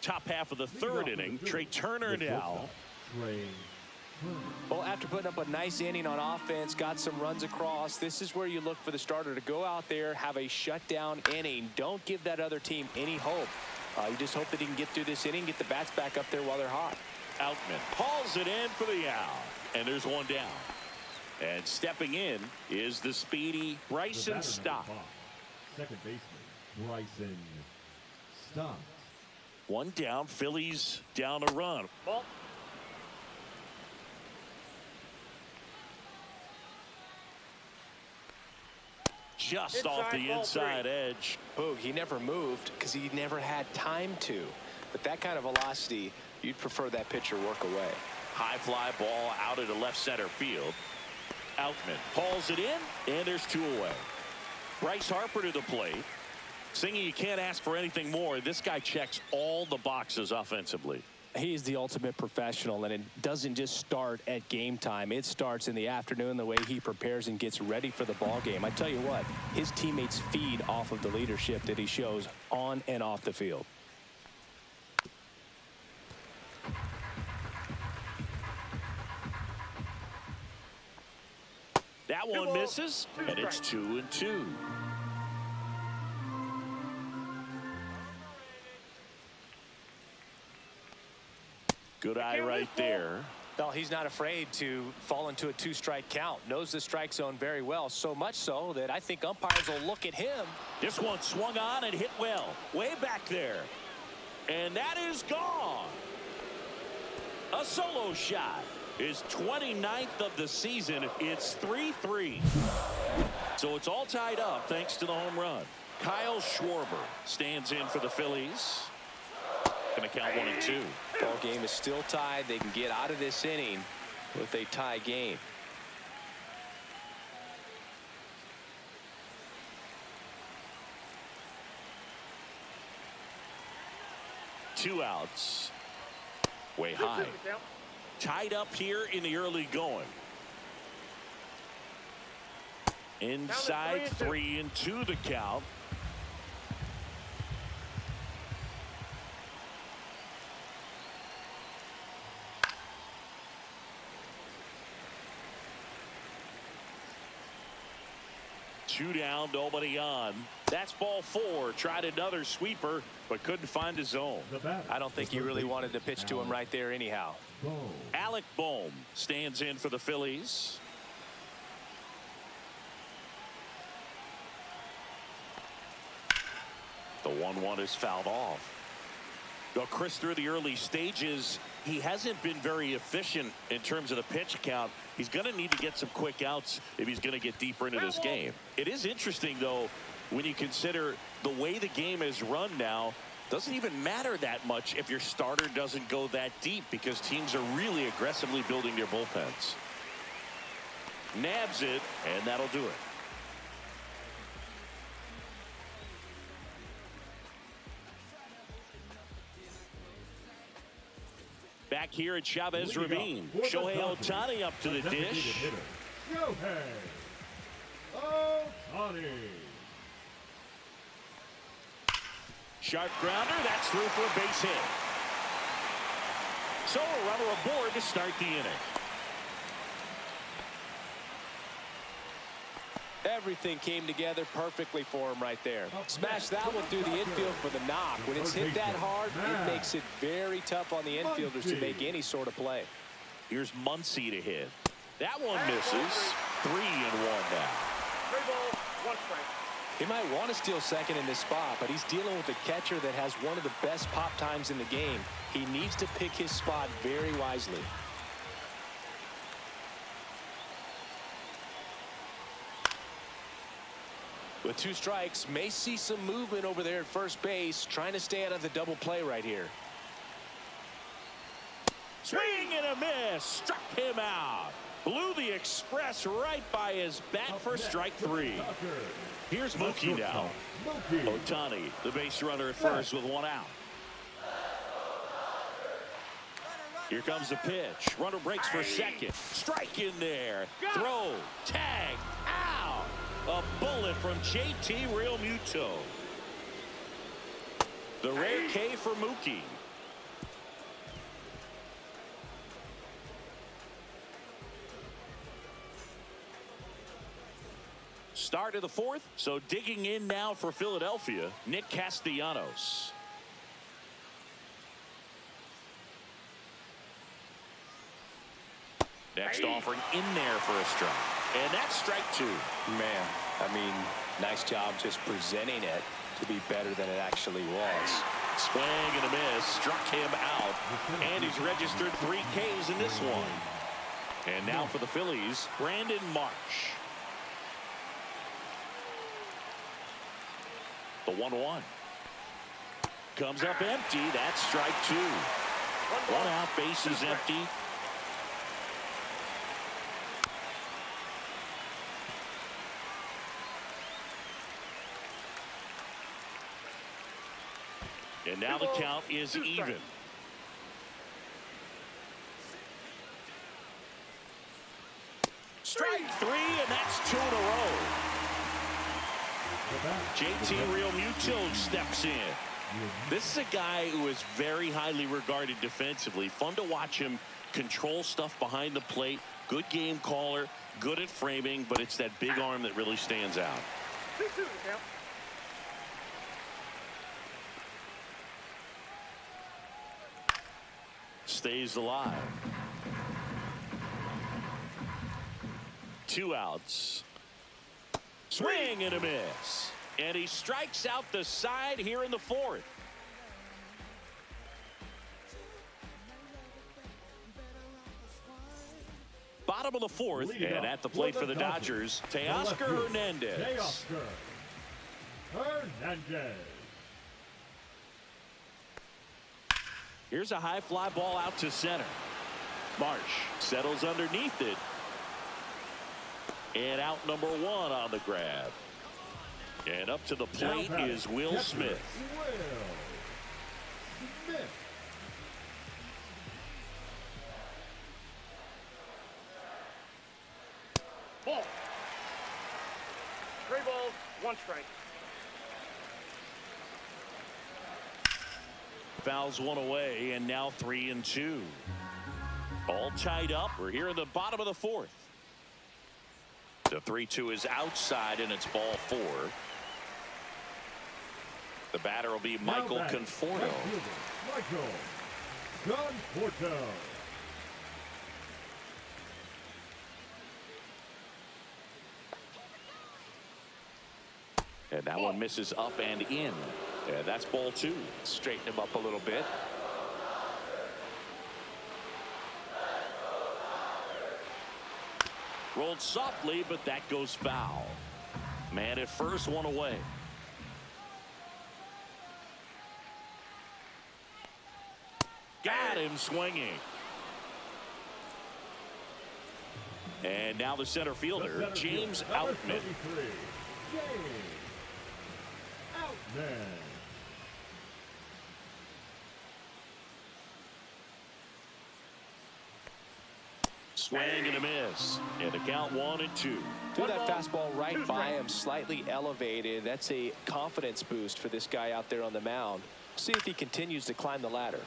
Top half of the third inning. Trey Turner now. Well, after putting up a nice inning on offense, got some runs across, this is where you look for the starter to go out there, have a shutdown inning. Don't give that other team any hope. You just hope that he can get through this inning, get the bats back up there while they're hot. Outman hauls it in for the out. And there's one down. And stepping in is the speedy Bryson Stott. Second baseman, Bryson Stott. One down, Phillies down a run. Ball. Just off the inside edge. Boog, he never moved because he never had time to. But that kind of velocity, you'd prefer that pitcher work away. High fly ball out into left center field. Outman hauls it in, and there's 2 away. Bryce Harper to the plate. Singing, you can't ask for anything more. This guy checks all the boxes offensively. He's the ultimate professional, and it doesn't just start at game time. It starts in the afternoon, the way he prepares and gets ready for the ball game. I tell you what, his teammates feed off of the leadership that he shows on and off the field. That one misses, and it's 2-2. Good eye right there. Well, he's not afraid to fall into a 2-strike count. Knows the strike zone very well, so much so that I think umpires will look at him. This one swung on and hit well. Way back there. And that is gone. A solo shot. His 29th of the season. It's 3-3. So it's all tied up thanks to the home run. Kyle Schwarber stands in for the Phillies. Going to count 1-2. Ball game is still tied. They can get out of this inning with a tie game. Two outs. Way high. Tied up here in the early going. Inside 3-2 the count. Two down, nobody on. That's ball 4. Tried another sweeper, but couldn't find his zone. I don't think you really wanted to pitch to him right there anyhow. Alec Bohm stands in for the Phillies. The 1-1 is fouled off. Though Chris, through the early stages, he hasn't been very efficient in terms of the pitch count. He's going to need to get some quick outs if he's going to get deeper into this game. It is interesting, though, when you consider the way the game is run now. Doesn't even matter that much if your starter doesn't go that deep, because teams are really aggressively building their bullpens. Nabs it, and that'll do it. Back here at Chavez Ravine. Shohei Ohtani up to the dish. Shohei Ohtani. Sharp grounder. That's through for a base hit. So a runner aboard to start the inning. Everything came together perfectly for him right there. Smash that one through the infield for the knock. When it's hit that hard, it makes it very tough on the infielders to make any sort of play. Here's Muncy to hit. That one misses. 3-1 now. 3 balls, 1 strike. He might want to steal second in this spot, but he's dealing with a catcher that has one of the best pop times in the game. He needs to pick his spot very wisely. With 2 strikes, may see some movement over there at first base, trying to stay out of the double play right here. Swing and a miss. Struck him out. Blew the express right by his bat for strike 3. Here's Mookie now. Ohtani, the base runner at first with 1 out. Here comes the pitch. Runner breaks for second. Strike in there. Throw. Tag. Out. A bullet from JT Realmuto. The rare K for Mookie. Start of the 4th, so digging in now for Philadelphia, Nick Castellanos. Next offering in there for a strike. And that's strike 2. Man, I mean, nice job just presenting it to be better than it actually was. Swing and a miss, struck him out, and he's registered 3 Ks in this one. And now for the Phillies, Brandon Marsh. The 1-1. Comes up empty. That's strike 2. 1 out, base is empty. And now the count is even. Strike 3, and that's 2 in a row. JT Realmuto steps in. This is a guy who is very highly regarded defensively. Fun to watch him control stuff behind the plate. Good game caller, good at framing, but it's that big arm that really stands out. 2-2 the count. Stays alive. 2 outs. Swing and a miss. And he strikes out the side here in the 4th. Bottom of the 4th, and at the plate for the Dodgers, Teoscar Hernandez. Here's a high fly ball out to center. Marsh settles underneath it. And out number 1 on the grab. And up to the plate is Will Smith. Ball. 3 balls, 1 strike. Fouls 1 away, and now 3-2. All tied up. We're here in the bottom of the 4th. The 3-2 is outside, and it's ball 4. The batter will be Michael Conforto. Michael Conforto. And that one misses up and in. Yeah, that's ball 2. Straighten him up a little bit. Rolled softly, but that goes foul. Man at first, 1 away. Got him swinging. And now the center fielder, James Outman. James Outman. Swing and a miss. And the count 1-2. Threw that fastball right by him, slightly elevated. That's a confidence boost for this guy out there on the mound. See if he continues to climb the ladder.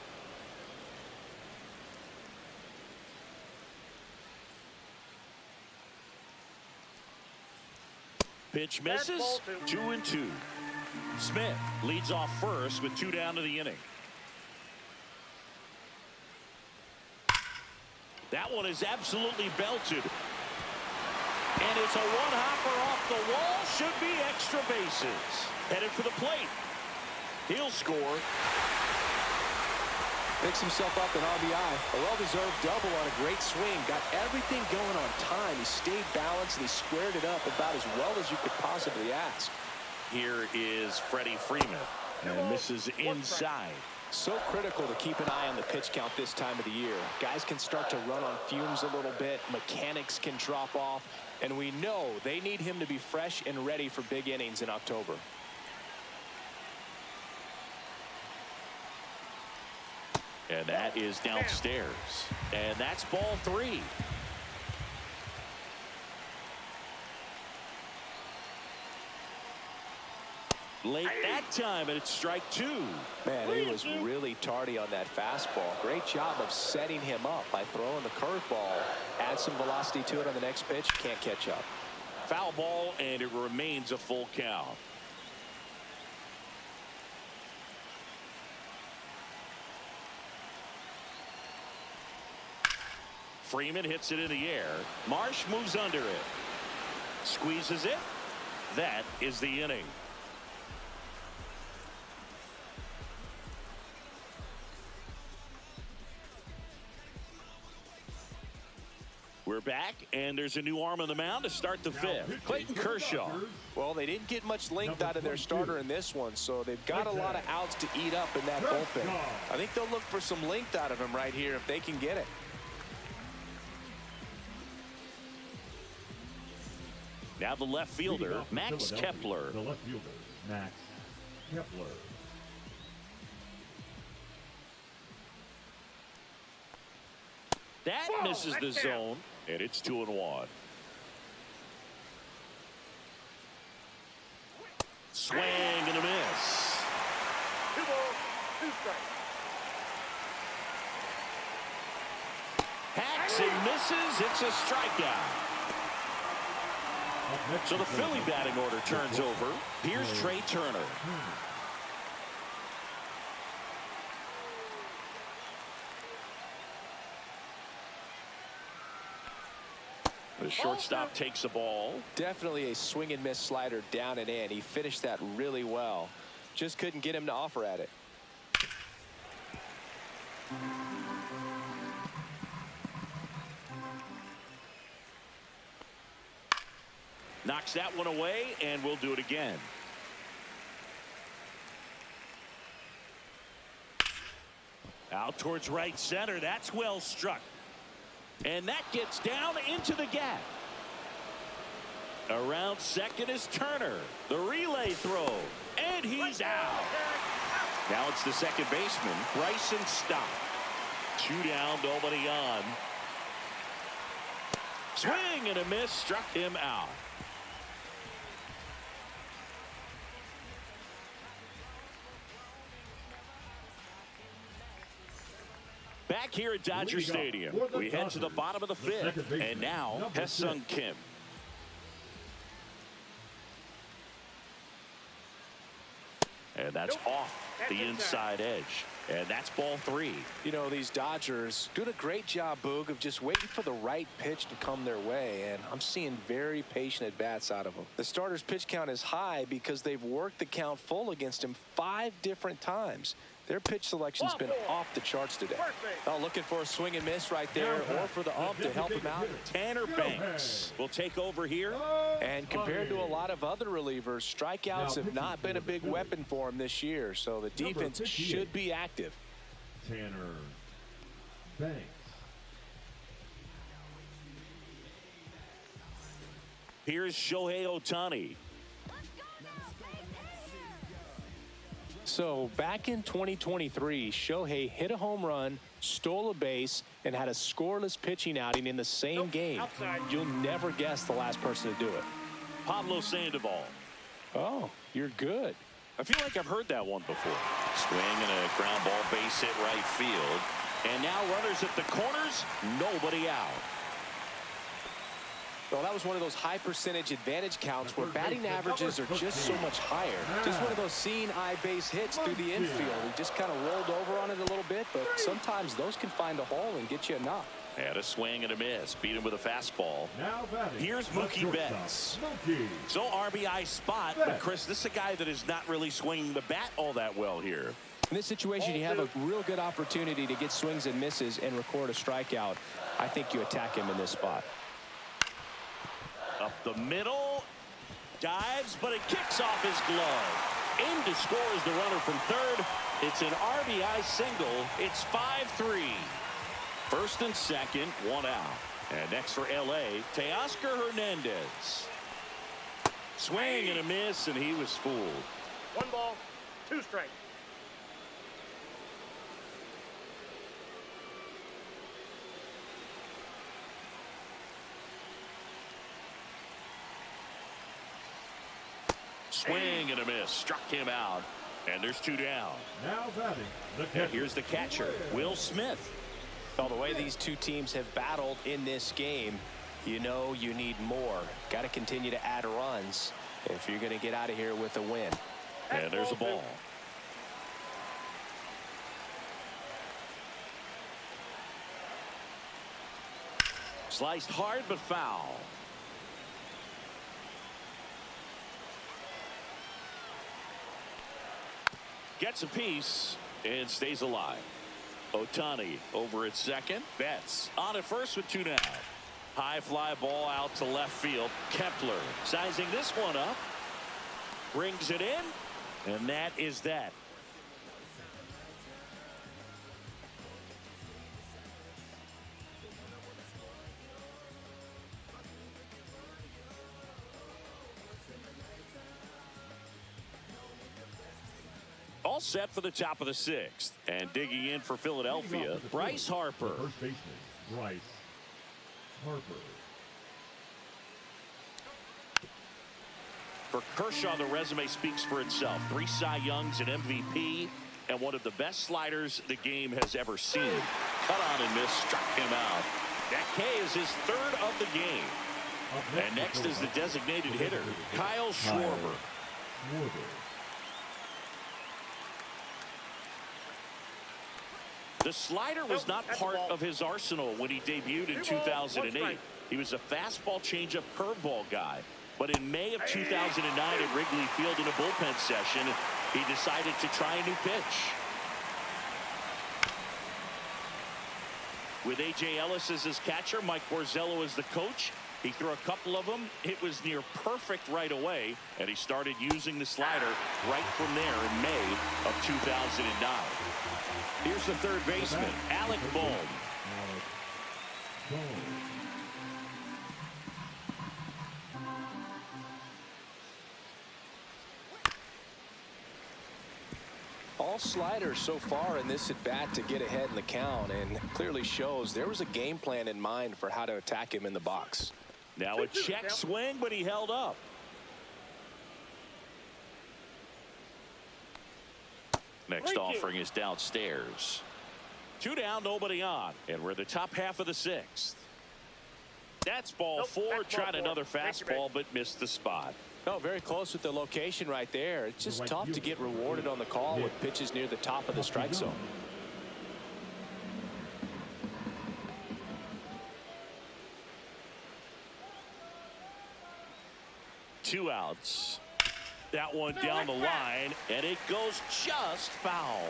Pitch misses. 2-2. Smith leads off first with 2 down to the inning. That one is absolutely belted. And it's a one-hopper off the wall. Should be extra bases. Headed for the plate. He'll score. Picks himself up an RBI. A well-deserved double on a great swing. Got everything going on time. He stayed balanced and he squared it up about as well as you could possibly ask. Here is Freddie Freeman. And misses inside. So critical to keep an eye on the pitch count this time of the year. Guys can start to run on fumes a little bit. Mechanics can drop off. And we know they need him to be fresh and ready for big innings in October. And that is downstairs. And that's ball 3. Late that time, and it's strike 2. Man, he was really tardy on that fastball. Great job of setting him up by throwing the curveball. Add some velocity to it on the next pitch. Can't catch up. Foul ball, and it remains a full count. Freeman hits it in the air. Marsh moves under it. Squeezes it. That is the inning. We're back, and there's a new arm on the mound to start the 5th. Clayton Kershaw. Well, they didn't get much length out of their starter in this one, so they've got a lot of outs to eat up in that bullpen. I think they'll look for some length out of him right here if they can get it. Now the left fielder, Max Kepler. The left fielder, Max Kepler. That misses the zone, and it's 2-1. Swing and a miss. 2 balls, 2 strikes. Hacks and misses. It's a strikeout. So the Philly batting order turns over. Here's Trey Turner. The shortstop takes the ball. Definitely a swing and miss slider down and in. He finished that really well. Just couldn't get him to offer at it. Knocks that one away, and we'll do it again. Out towards right center. That's well struck. And that gets down into the gap. Around second is Turner. The relay throw. And he's out. Now it's the second baseman, Bryson Stott. 2 down, nobody on. Swing and a miss, struck him out. Back here at Dodger Stadium, we head to the bottom of the 5th, and now Ha-Seong Kim. And that's off the inside edge. And that's ball 3. You know, these Dodgers doing a great job, Boog, of just waiting for the right pitch to come their way. And I'm seeing very patient at-bats out of them. The starter's pitch count is high because they've worked the count full against him 5 different times. Their pitch selection's been off the charts today. Oh, looking for a swing and miss right there, or for the ump to help him out. Tanner Banks will take over here. And compared to a lot of other relievers, strikeouts have not been a big weapon for him this year, so the defense should be active. Tanner Banks. Here's Shohei Ohtani. So back in 2023, Shohei hit a home run, stole a base, and had a scoreless pitching outing in the same game. Outside. You'll never guess the last person to do it. Pablo Sandoval. Oh, you're good. I feel like I've heard that one before. Swing and a ground ball, base hit right field. And now runners at the corners, nobody out. Well, that was one of those high percentage advantage counts where batting averages are just so much higher. Just one of those seeing eye base hits through the infield. He just kind of rolled over on it a little bit, but sometimes those can find a hole and get you a knock. And a swing and a miss. Beat him with a fastball. Now batting. Here's Mookie Betts. So RBI spot, but Chris, this is a guy that is not really swinging the bat all that well here. In this situation, you have a real good opportunity to get swings and misses and record a strikeout. I think you attack him in this spot. Up the middle, dives, but it kicks off his glove. In to score is the runner from third. It's an RBI single. It's 5-3. First and second, one out. And next for LA, Teoscar Hernandez. Swing and a miss, and he was fooled. 1 ball, 2 strikes. Swing and a miss. Struck him out. And there's 2 down. Now batting. And here's the catcher, Will Smith. Well, the way these two teams have battled in this game, you know you need more. Got to continue to add runs if you're going to get out of here with a win. And there's a ball. Sliced hard but foul. Gets a piece and stays alive. Ohtani over at second. Betts on at first with 2 down. High fly ball out to left field. Kepler sizing this one up. Brings it in. And that is that. All set for the top of the 6th. And digging in for Philadelphia, Bryce Harper. First baseman, Bryce Harper. For Kershaw, the resume speaks for itself. 3 Cy Youngs, an MVP, and one of the best sliders the game has ever seen. Cut on and miss, struck him out. That K is his 3rd of the game. And next is the designated hitter, Kyle Schwarber. The slider was not part of his arsenal when he debuted in 2008. He was a fastball, changeup, curveball guy. But in May of 2009 at Wrigley Field in a bullpen session, he decided to try a new pitch. With A.J. Ellis as his catcher, Mike Borzello as the coach, he threw a couple of them. It was near perfect right away, and he started using the slider right from there in May of 2009. Here's the third baseman, Alec Bohm. All sliders so far in this at bat to get ahead in the count, and clearly shows there was a game plan in mind for how to attack him in the box. Now a check swing, but he held up. Next offering is downstairs. 2 down, nobody on. And we're the top half of the 6th. That's ball 4. Tried another fastball, but missed the spot. No, very close with the location right there. It's just tough to get rewarded on the call with pitches near the top of the strike zone. Two outs. That one down the line, and it goes just foul.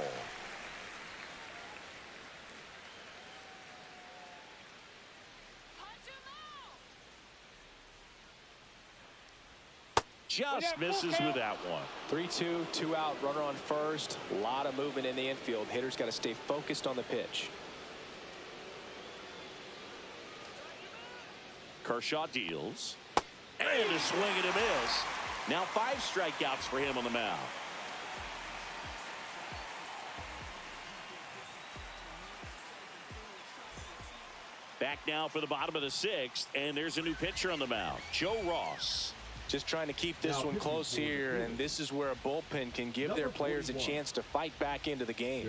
Just misses with that one. 3-2, 2 out, runner on first. A lot of movement in the infield. Hitter's got to stay focused on the pitch. Kershaw deals. And a swing and a miss. Now 5 strikeouts for him on the mound. Back now for the bottom of the 6th, and there's a new pitcher on the mound, Joe Ross. Just trying to keep this one close here, and this is where a bullpen can give their players a chance to fight back into the game.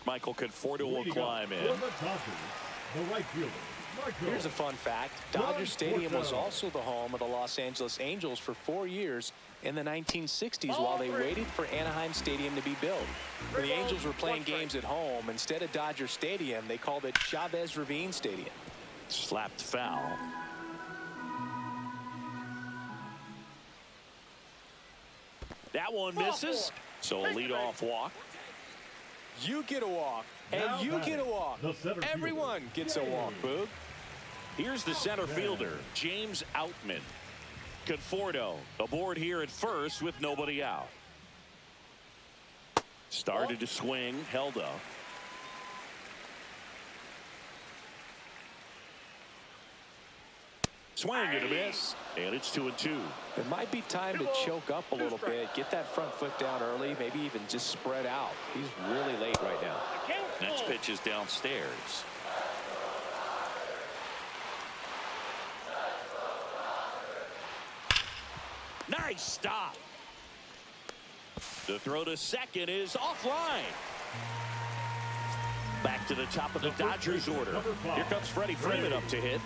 Michael Conforto will climb in. Here's a fun fact. Dodger Stadium was also the home of the Los Angeles Angels for 4 years in the 1960s while they waited for Anaheim Stadium to be built. When the Angels were playing games at home, instead of Dodger Stadium, they called it Chavez Ravine Stadium. Slapped foul. That one misses, so a leadoff walk. You get a walk, and you get a walk. Everyone gets a walk, Boog. Here's the center fielder, James Outman. Conforto aboard here at first with nobody out. Started to swing, held up. Swing and a miss, and it's 2-2. It might be time to choke up a little bit, get that front foot down early, maybe even just spread out. He's really late right now. Next pitch is downstairs. Nice stop. The throw to second is offline. Back to the top of the Dodgers order. Here comes Freddie Freeman up to hit.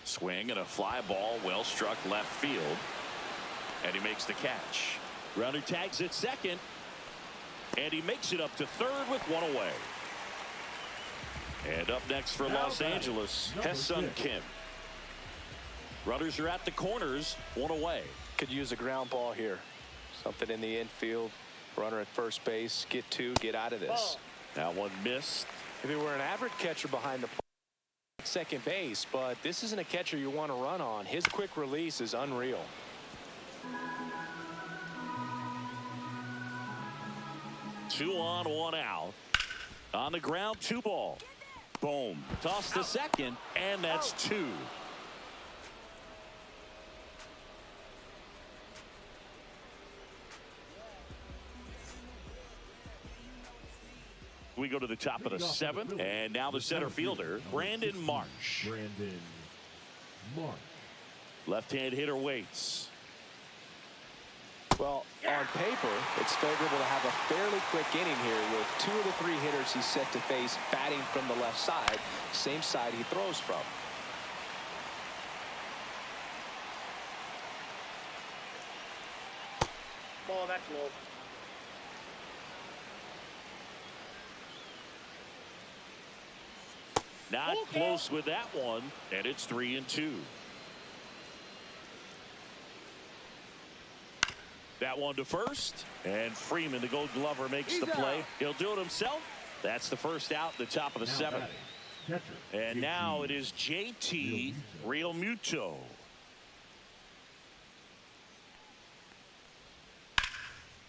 Swing and a fly ball, well struck left field, and he makes the catch. Runner tags at second, and he makes it up to third with one away. And up next for Los Angeles, Hessun Kim. Runners are at the corners, one away. Could use a ground ball here. Something in the infield. Runner at first base. Get two. Get out of this. That one missed. If he were an average catcher behind the plate, second base, but this isn't a catcher you want to run on. His quick release is unreal. Two on, one out. On the ground, 2 ball. Boom. Toss to second, and that's 2. We go to the top of the 7th, and now the center fielder, Brandon Marsh. Left-hand hitter waits. Well, on paper, it's favorable to have a fairly quick inning here with 2 of the 3 hitters he's set to face batting from the left side, same side he throws from. Ball, that's low. Not close with that one, and it's 3-2. That one to first, and Freeman, the Gold Glover, makes the play. He'll do it himself. That's the first out, the top of the 7th. And now it is JT Realmuto.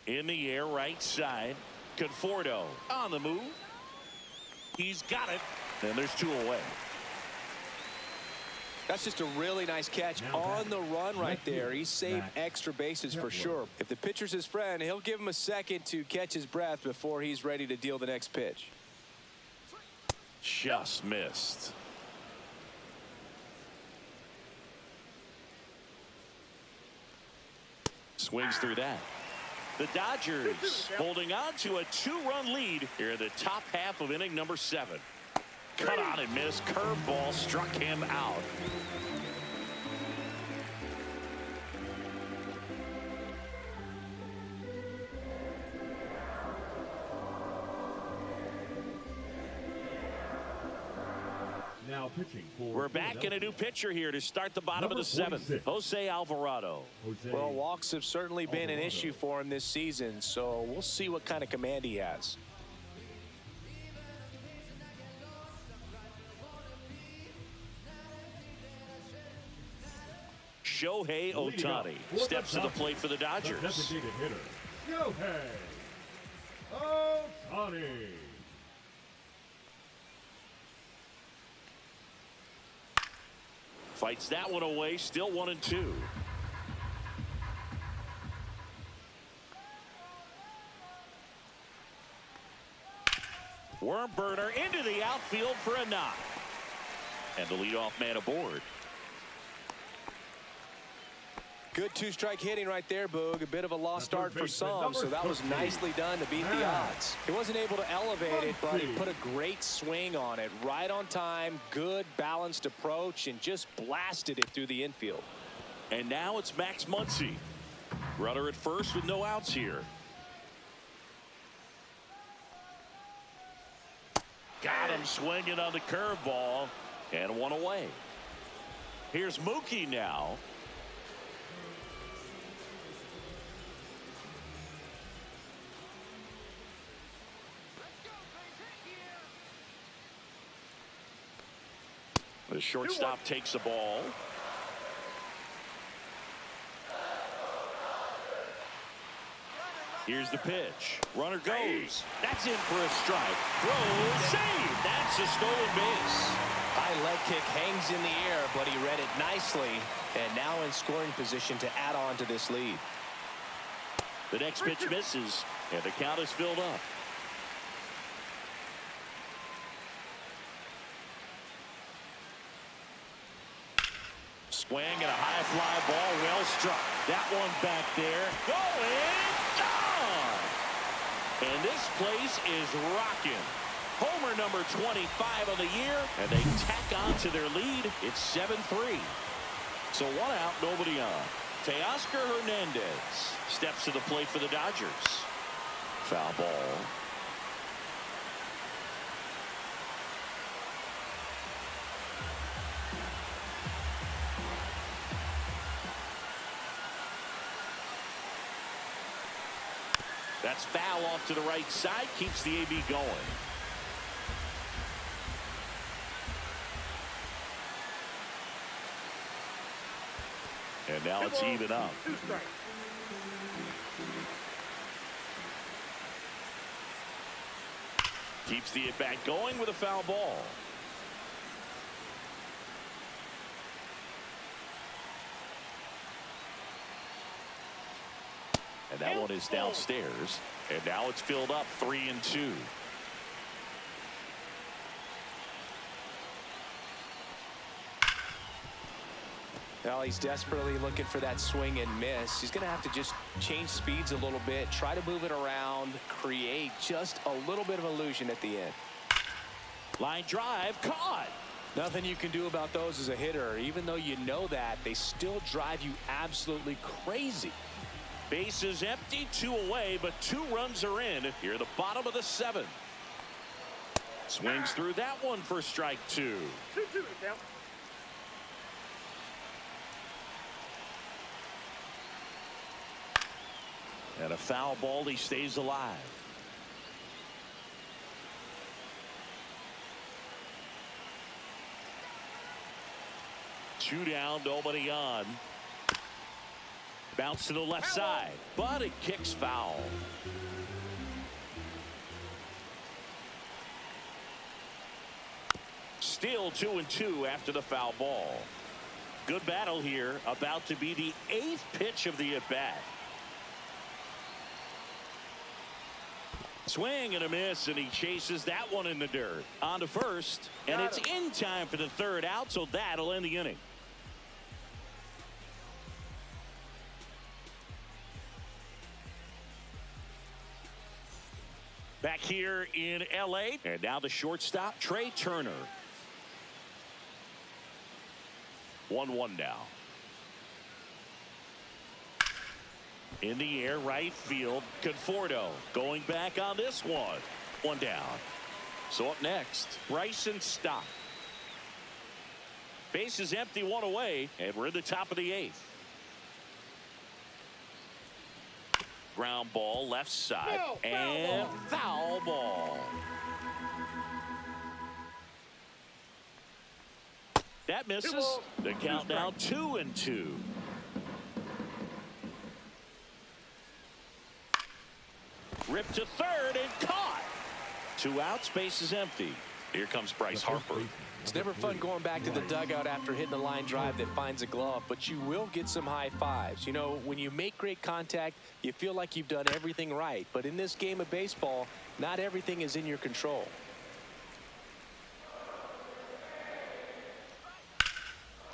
In the air, right side. Conforto on the move. He's got it. And there's 2 away. That's just a really nice catch on the run right there. He saved extra bases for sure. If the pitcher's his friend, he'll give him a second to catch his breath before he's ready to deal the next pitch. Just missed. Swings through that. The Dodgers holding on to a 2-run lead here in the top half of inning number 7. Cut on and miss. Curveball struck him out. Now pitching for We're back in a new pitcher here to start the bottom of the 7th. Jose Alvarado. Well, walks have certainly been an issue for him this season, so we'll see what kind of command he has. Shohei Ohtani steps to the plate for the Dodgers. Designated hitter, Shohei Ohtani. Fights that one away, still 1-2. Worm burner into the outfield for a knock. And the leadoff man aboard. Good two-strike hitting right there, Boog. A bit of a lost start for some, so that was nicely done to beat the odds. He wasn't able to elevate it, but he put a great swing on it. Right on time, good balanced approach, and just blasted it through the infield. And now it's Max Muncy. Runner at first with no outs here. Got him swinging on the curveball, and one away. Here's Mookie now. The shortstop takes the ball. Here's the pitch. Runner goes. That's in for a strike. Throws. Save. That's a stolen base. High leg kick hangs in the air, but he read it nicely. And now in scoring position to add on to this lead. The next pitch misses, and the count is filled up. Swing and a high fly ball, well struck. That one back there, going, gone! And this place is rocking. Homer number 25 of the year, and they tack on to their lead. It's 7-3. So one out, nobody on. Teoscar Hernandez steps to the plate for the Dodgers. Foul ball. That's foul off to the right side. Keeps the AB going. And now it's even up. Keeps the at-bat going with a foul ball. And that one is downstairs. And now it's filled up 3-2. Well, he's desperately looking for that swing and miss. He's going to have to just change speeds a little bit, try to move it around, create just a little bit of illusion at the end. Line drive, caught. Nothing you can do about those as a hitter. Even though you know that, they still drive you absolutely crazy. Base is empty, 2 away, but 2 runs are in. Here, the bottom of the 7th. Swings through that one for strike 2. And a foul ball, he stays alive. Two down, nobody on. Bounce to the left side, but it kicks foul. Still 2-2 after the foul ball. Good battle here, about to be the 8th pitch of the at-bat. Swing and a miss, and he chases that one in the dirt. On to first, and it's in time for the 3rd out, so that'll end the inning. Back here in L.A., and now the shortstop, Trey Turner. 1-1 now. In the air, right field, Conforto going back on this one. 1 down. So up next, Bryson Stott. Base is empty, 1 away, and we're in the top of the 8th. Ground ball, left side, and foul ball. That misses. The count now 2-2. Ripped to 3rd and caught. 2 outs, base is empty. Here comes Bryce Harper. It's never fun going back to the dugout after hitting a line drive that finds a glove, but you will get some high fives. You know, when you make great contact, you feel like you've done everything right. But in this game of baseball, not everything is in your control.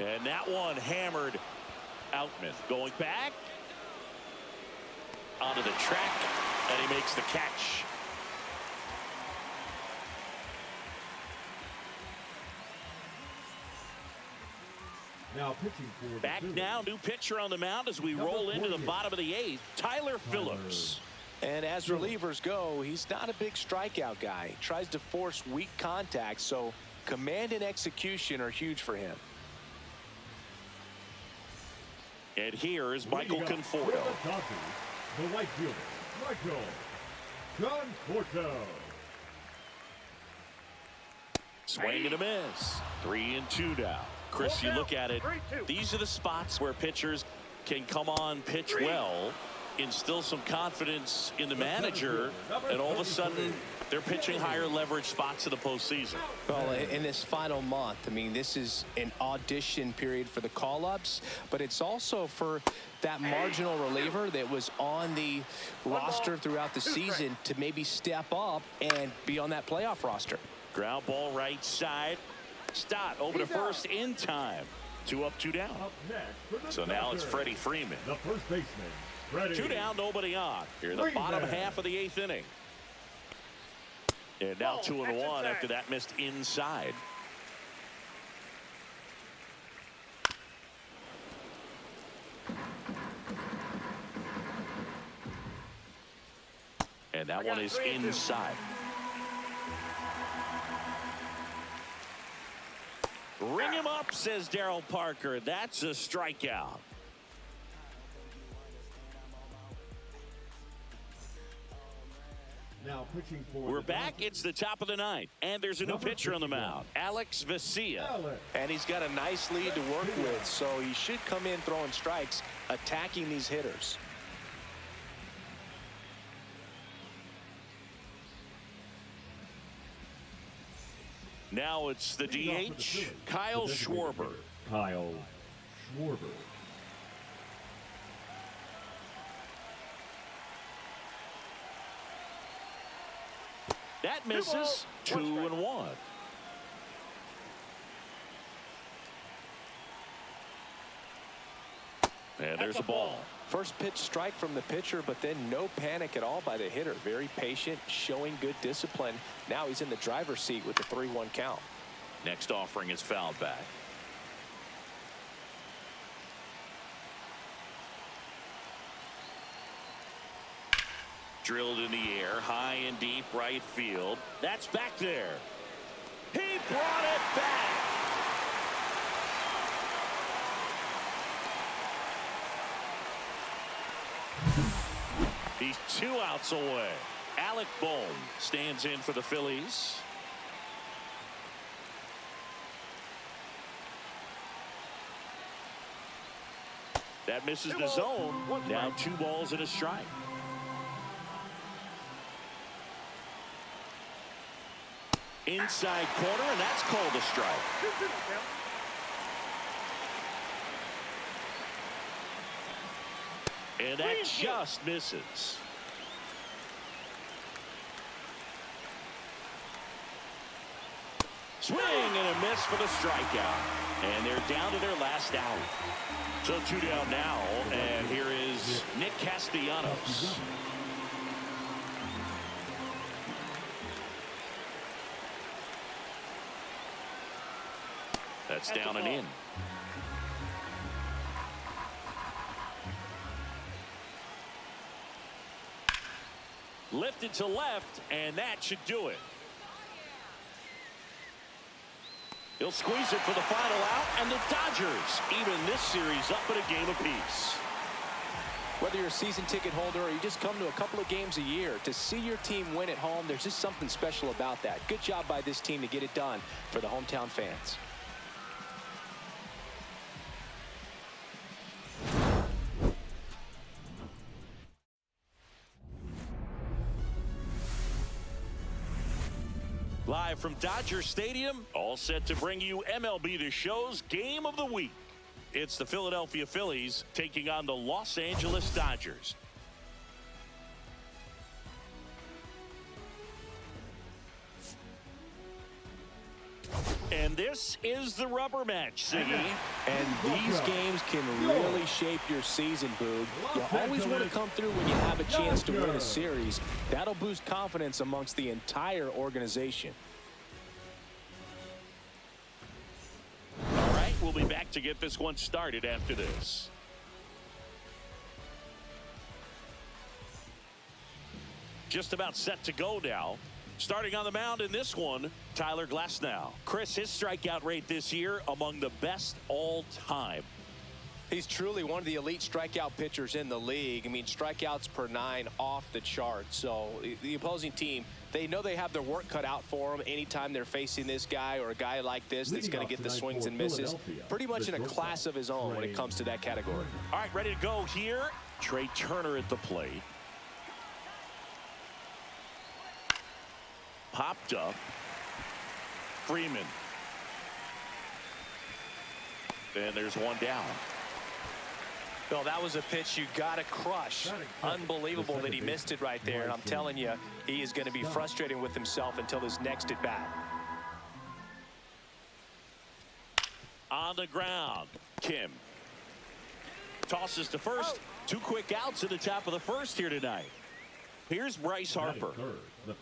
And that one hammered. Outman going back onto the track, and he makes the catch. Now pitching for back now, new pitcher on the mound as we roll into the bottom of the 8th, Tyler Phillips. And as relievers go, he's not a big strikeout guy. He tries to force weak contact, so command and execution are huge for him. And here is Michael Conforto. The right fielder, Michael Conforto. Swing and a miss. 3-2 now. Chris, you look at it, these are the spots where pitchers can come on, pitch well, instill some confidence in the manager, and all of a sudden they're pitching higher leverage spots in the postseason. Well, in this final month, I mean, this is an audition period for the call-ups, but it's also for that marginal reliever that was on the roster throughout the season to maybe step up and be on that playoff roster. Ground ball right side. Stott over to first in time. 2 up, 2 down. So now it's Freddie Freeman. The first baseman, Freddie. 2 down, nobody on. Here in the bottom half of the 8th inning. And now 2-1 after that missed inside. And that one is inside. Ring him up, says Darryl Parker. That's a strikeout. Now pitching for We're back. It's the top of the 9th. And there's a new pitcher on the mound, Alex Vesia. And he's got a nice lead to work with, so he should come in throwing strikes, attacking these hitters. Now it's the DH, Kyle Schwarber. Kyle Schwarber. That misses. 2-1. And there's a ball. First pitch strike from the pitcher, but then no panic at all by the hitter. Very patient, showing good discipline. Now he's in the driver's seat with the 3-1 count. Next offering is fouled back. Drilled in the air, high and deep right field. That's back there. He brought it back. He's 2 outs away. Alec Bohm stands in for the Phillies. That misses the zone. Now 2 balls and a strike. Inside corner, and that's called a strike. And that just misses. Swing and a miss for the strikeout. And they're down to their last out. So 2 down now, and here is Nick Castellanos. That's down and in. Lifted to left, and that should do it. He'll squeeze it for the final out, and the Dodgers even this series up at a game apiece. Whether you're a season ticket holder or you just come to a couple of games a year, to see your team win at home, there's just something special about that. Good job by this team to get it done for the hometown fans. Live from Dodger Stadium, all set to bring you MLB The Show's Game of the Week. It's the Philadelphia Phillies taking on the Los Angeles Dodgers. And this is the rubber match, Siggy. And these games can really shape your season, Boog. You always want to come through when you have a chance to win a series. That'll boost confidence amongst the entire organization. All right, we'll be back to get this one started after this. Just about set to go now. Starting on the mound in this one, Tyler Glasnow. Chris, his strikeout rate this year among the best all time. He's truly one of the elite strikeout pitchers in the league. I mean, strikeouts per 9 off the chart. So the opposing team, they know they have their work cut out for them anytime they're facing this guy or a guy like this that's going to get the swings and misses. Pretty much in a class of his own when it comes to that category. All right, ready to go here. Trey Turner at the plate. Popped up. Freeman. And there's one down. Bill, that was a pitch you got to crush. Unbelievable that he missed it right there. And I'm telling you, he is going to be frustrated with himself until his next at bat. On the ground, Kim. Tosses to first. 2 quick outs at the top of the first here tonight. Here's Bryce Harper.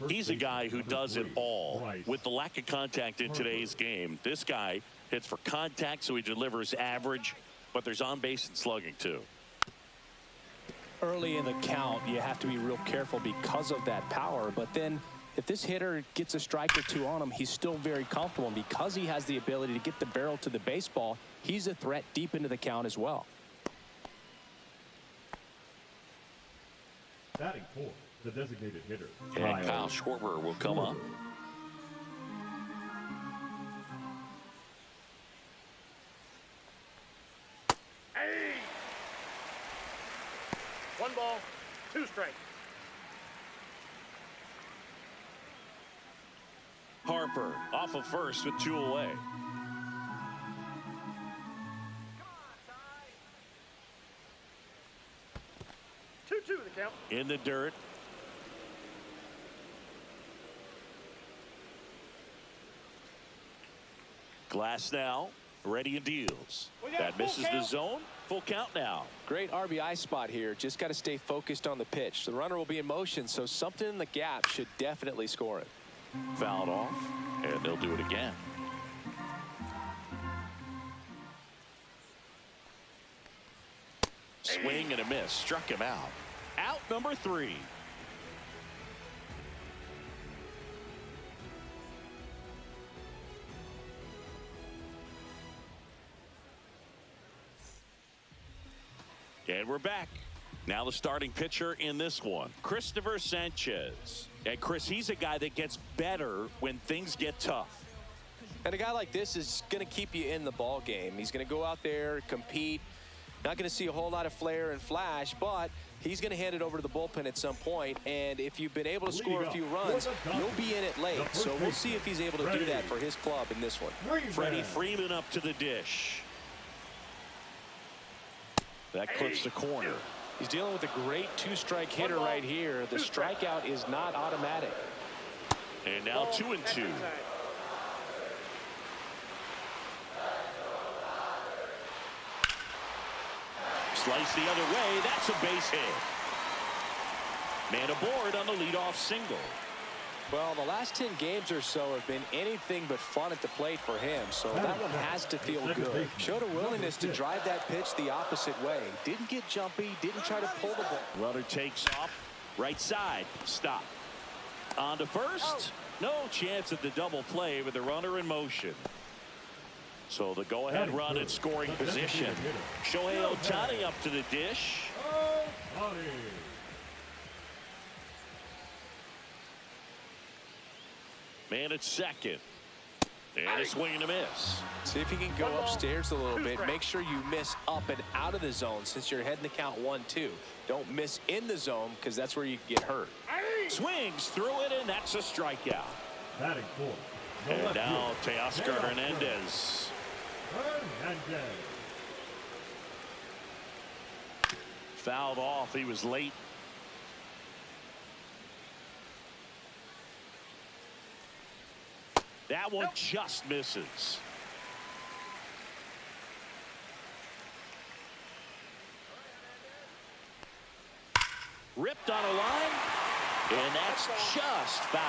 He's a guy who does it all. With the lack of contact in today's game, this guy hits for contact, so he delivers average, but there's on base and slugging too. Early in the count, you have to be real careful because of that power. But then if this hitter gets a strike or 2 on him, he's still very comfortable. And because he has the ability to get the barrel to the baseball, he's a threat deep into the count as well. Batting 4. The designated hitter. And Kyle Schwarber will come up. Hey! 1 ball, 2 strikes. Harper off of first with 2 away. 2-2 the count. In the dirt. Glasnow ready and deals. That misses the zone. Full count now. Great RBI spot here. Just got to stay focused on the pitch. The runner will be in motion, so something in the gap should definitely score it. Fouled off, and they'll do it again. Swing and a miss. Struck him out. Out number 3. And we're back. Now the starting pitcher in this one, Christopher Sanchez. And Chris, he's a guy that gets better when things get tough. And a guy like this is going to keep you in the ball game. He's going to go out there, compete. Not going to see a whole lot of flair and flash, but he's going to hand it over to the bullpen at some point. And if you've been able to score a few runs, you'll be in it late. So we'll see if he's able to do that for his club in this one. Freddie Freeman up to the dish. That clips the corner. He's dealing with a great 2-strike hitter right here. The strikeout is not automatic. And now 2-2. Slice the other way. That's a base hit. Man aboard on the leadoff single. Well, the last 10 games or so have been anything but fun at the plate for him, so that one has to feel good. Showed a willingness to drive that pitch the opposite way. Didn't get jumpy, didn't try to pull the ball. Runner takes off. Right side. Stop. On to first. No chance at the double play with the runner in motion. So the go-ahead run in scoring position. Shohei Ohtani up to the dish. Man at second. And a swing and a miss. See if you can go upstairs a little bit. Make sure you miss up and out of the zone since you're heading the count 1-2. Don't miss in the zone because that's where you can get hurt. Swings through it, and that's a strikeout. Batting 4. And now Teoscar Hernandez. Fouled off. He was late. That one just misses. Ripped on a line, and that's just foul.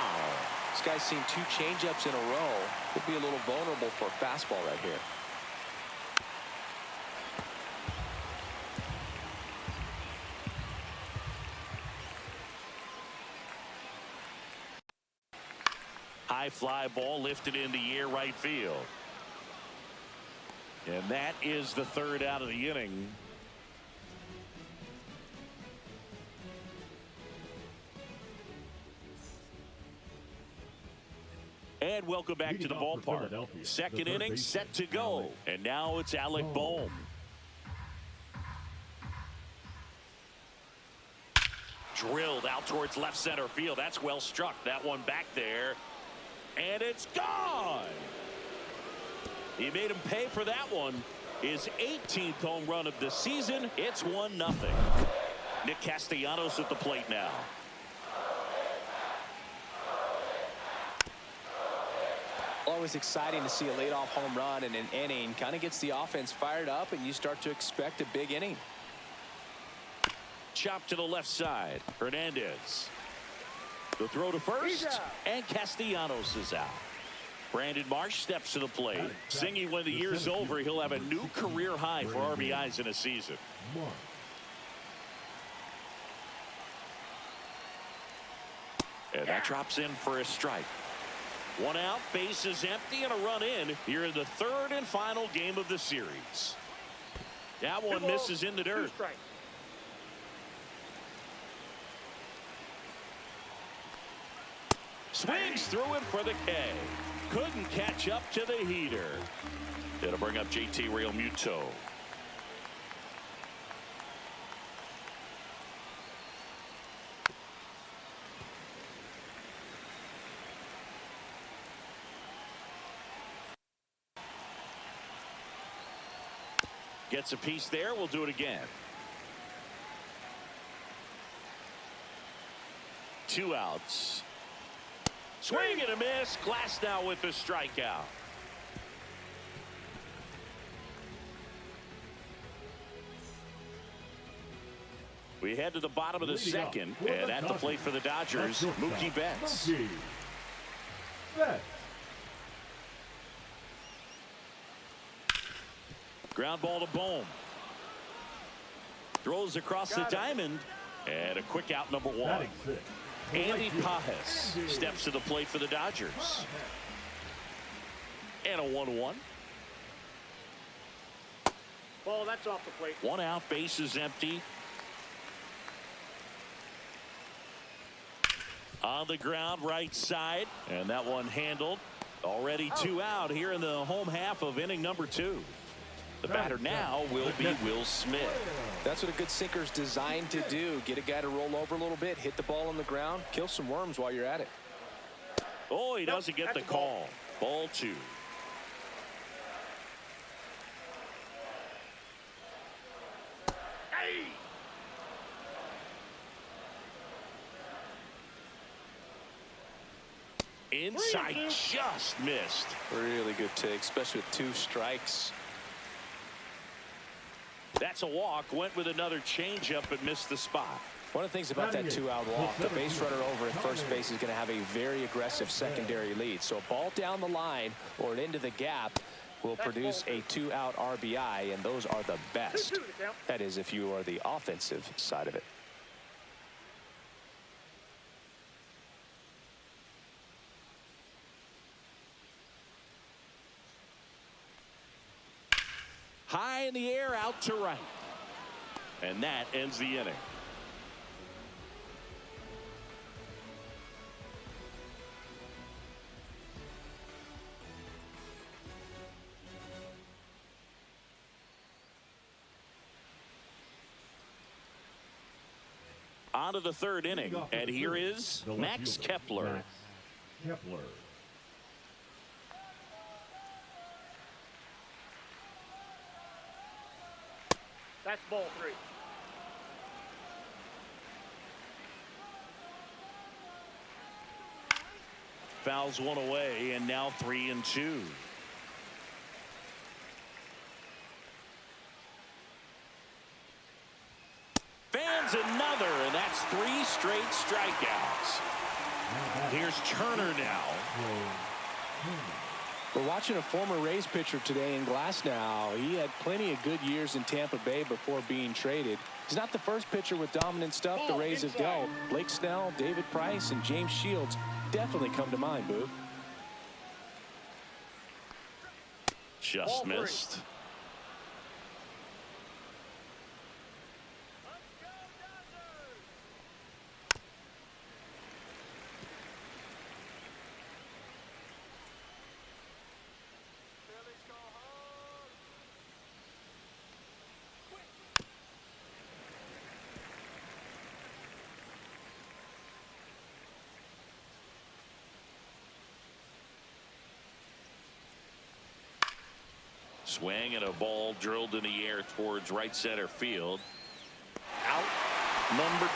This guy's seen 2 changeups in a row. Could be a little vulnerable for a fastball right here. High fly ball lifted in the air right field. And that is the 3rd out of the inning. And welcome back to the ballpark. 2nd inning set to go. And now it's Alec Bohm. Drilled out towards left center field. That's well struck. That one back there. And it's gone. He made him pay for that one. His 18th home run of the season. It's 1-0. Nick Castellanos at the plate now. Always exciting to see a leadoff home run in an inning. Kind of gets the offense fired up, and you start to expect a big inning. Chop to the left side. Hernandez. The throw to first, and Castellanos is out. Brandon Marsh steps to the plate. Singing when the year's over, he'll have a new career high for RBIs in a season. And that drops in for a strike. 1 out, bases empty, and a run in here in the 3rd and final game of the series. That one misses in the dirt. Swings through it for the K. Couldn't catch up to the heater. It'll bring up JT Realmuto. Gets a piece there. We'll do it again. 2 outs. Swing and a miss. Glass now with the strikeout. We head to the bottom of the 2nd, and at the plate for the Dodgers, Mookie Betts. Ground ball to Bohm. Throws across the diamond, and a quick out, number 1. Andy Pajes steps to the plate for the Dodgers. And a 1-1. Ball, that's off the plate. 1 out, bases empty. On the ground, right side, and that one handled. Already 2 out here in the home half of inning number 2. The batter now will be Will Smith. That's what a good sinker's designed to do. Get a guy to roll over a little bit, hit the ball on the ground, kill some worms while you're at it. Oh, he doesn't get the call. Ball 2. Inside, just missed. Really good take, especially with 2 strikes. That's a walk. Went with another changeup but missed the spot. One of the things about that 2-out walk, the base runner over at first base is going to have a very aggressive secondary lead. So a ball down the line or an into the gap will produce a 2-out RBI, and those are the best. That is, if you are the offensive side of it. High in the air, out to right. And that ends the inning. On to the 3rd inning, and here is Max Kepler. That's ball 3. fouls one away, and now 3-2. Fans another, and that's 3 straight strikeouts. Here's Turner now. We're watching a former Rays pitcher today in Glasnow. He had plenty of good years in Tampa Bay before being traded. He's not the first pitcher with dominant stuff the Rays have dealt. Blake Snell, David Price, and James Shields definitely come to mind, Boo. Just missed. Swing and a ball drilled in the air towards right center field. Out number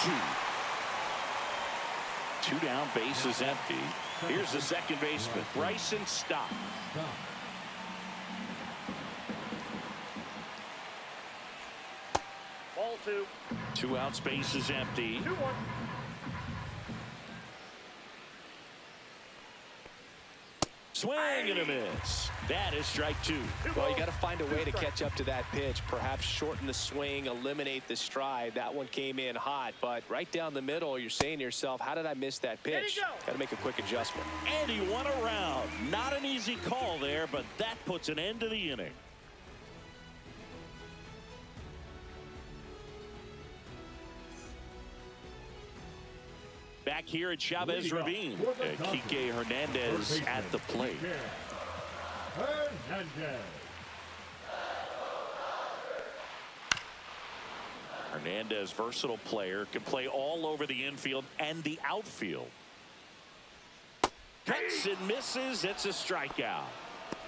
2. 2 down, base is empty. Here's the second baseman, Bryson Stott. Ball 2. 2 outs, base is empty. 2-1. Swing and a miss. That is strike 2. Well, you got to find a way to catch up to that pitch. Perhaps shorten the swing, eliminate the stride. That one came in hot, but right down the middle, you're saying to yourself, how did I miss that pitch? Got to make a quick adjustment. And he won a round. Not an easy call there, but that puts an end to the inning. Back here at Chavez Ravine, Kike Hernandez at the plate. Hernandez, versatile player, can play all over the infield and the outfield. Cuts and misses. It's a strikeout.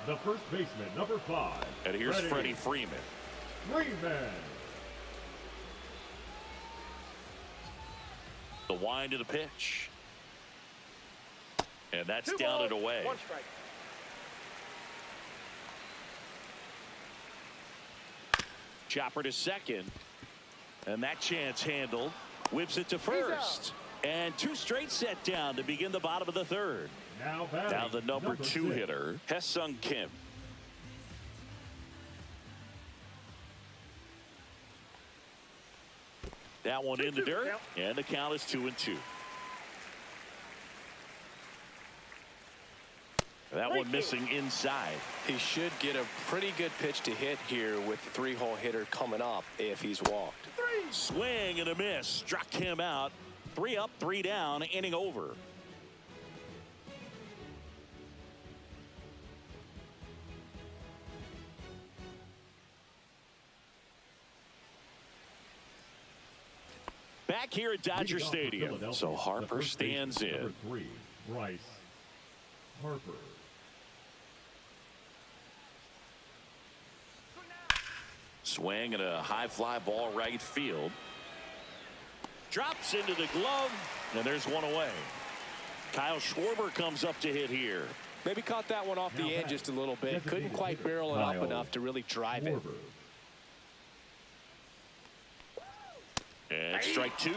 The first baseman, number 5. And here's Freddie Freeman. The wind of the pitch. And that's down and away. 1 strike. Chopper to second. And that chance handled. Whips it to first. And 2 straight set down to begin the bottom of the 3rd. Now the number 2 hitter, Haesung Kim. That one in the dirt, and the count is 2-2. That one missing inside. He should get a pretty good pitch to hit here with the 3-hole hitter coming up if he's walked. Swing and a miss. Struck him out. 3 up, 3 down, inning over. Back here at Dodger Stadium. So Harper stands in. 3, Bryce Harper. Swing and a high fly ball right field. Drops into the glove, and there's one away. Kyle Schwarber comes up to hit here. Maybe caught that one off the end just a little bit. Couldn't quite barrel it up enough to really drive it. And strike 2.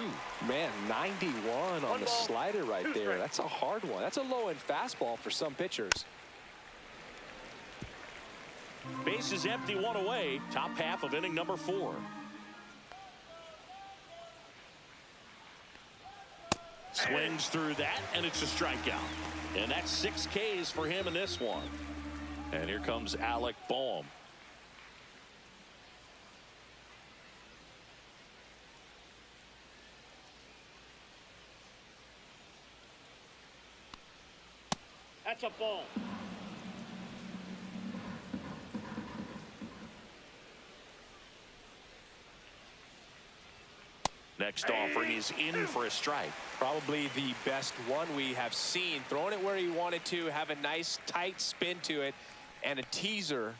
Man, 91 on the slider right there. That's a hard one. That's a low-end fastball for some pitchers. Base is empty, 1 away. Top half of inning number 4. Swings through that, and it's a strikeout. And that's 6 Ks for him in this one. And here comes Alec Boehm. That's a ball. Next offering is in for a strike. Probably the best one we have seen. Throwing it where he wanted to, have a nice tight spin to it, and a teaser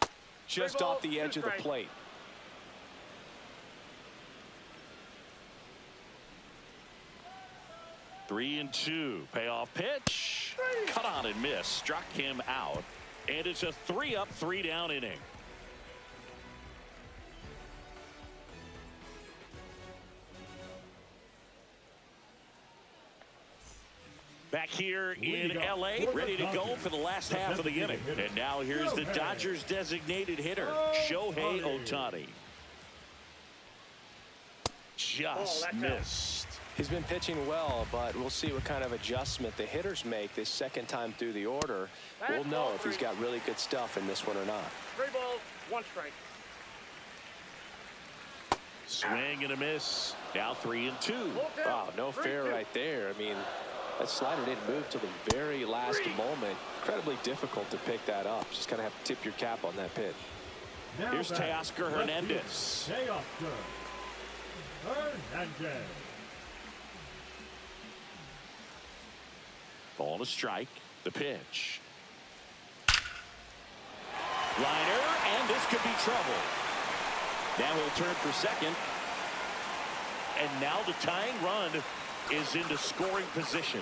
just off the edge of the plate. Three and two. Payoff pitch. Cut on and miss. Struck him out. And it's a 3-up, 3-down inning. Back here in L.A., ready to go for the last half of the inning. And now here's the Dodgers' designated hitter, Shohei Ohtani. Just missed. He's been pitching well, but we'll see what kind of adjustment the hitters make this second time through the order. We'll know if he's got really good stuff in this one or not. 3 balls, 1 strike. Swing and a miss. Now 3-2. Wow, no fair right there. I mean, that slider didn't move till the very last moment. Incredibly difficult to pick that up. Just kind of have to tip your cap on that pitch. Here's Teoscar Hernandez. Ball to strike. The pitch. Liner, and this could be trouble. Now he'll turn for second. And now the tying run is into scoring position.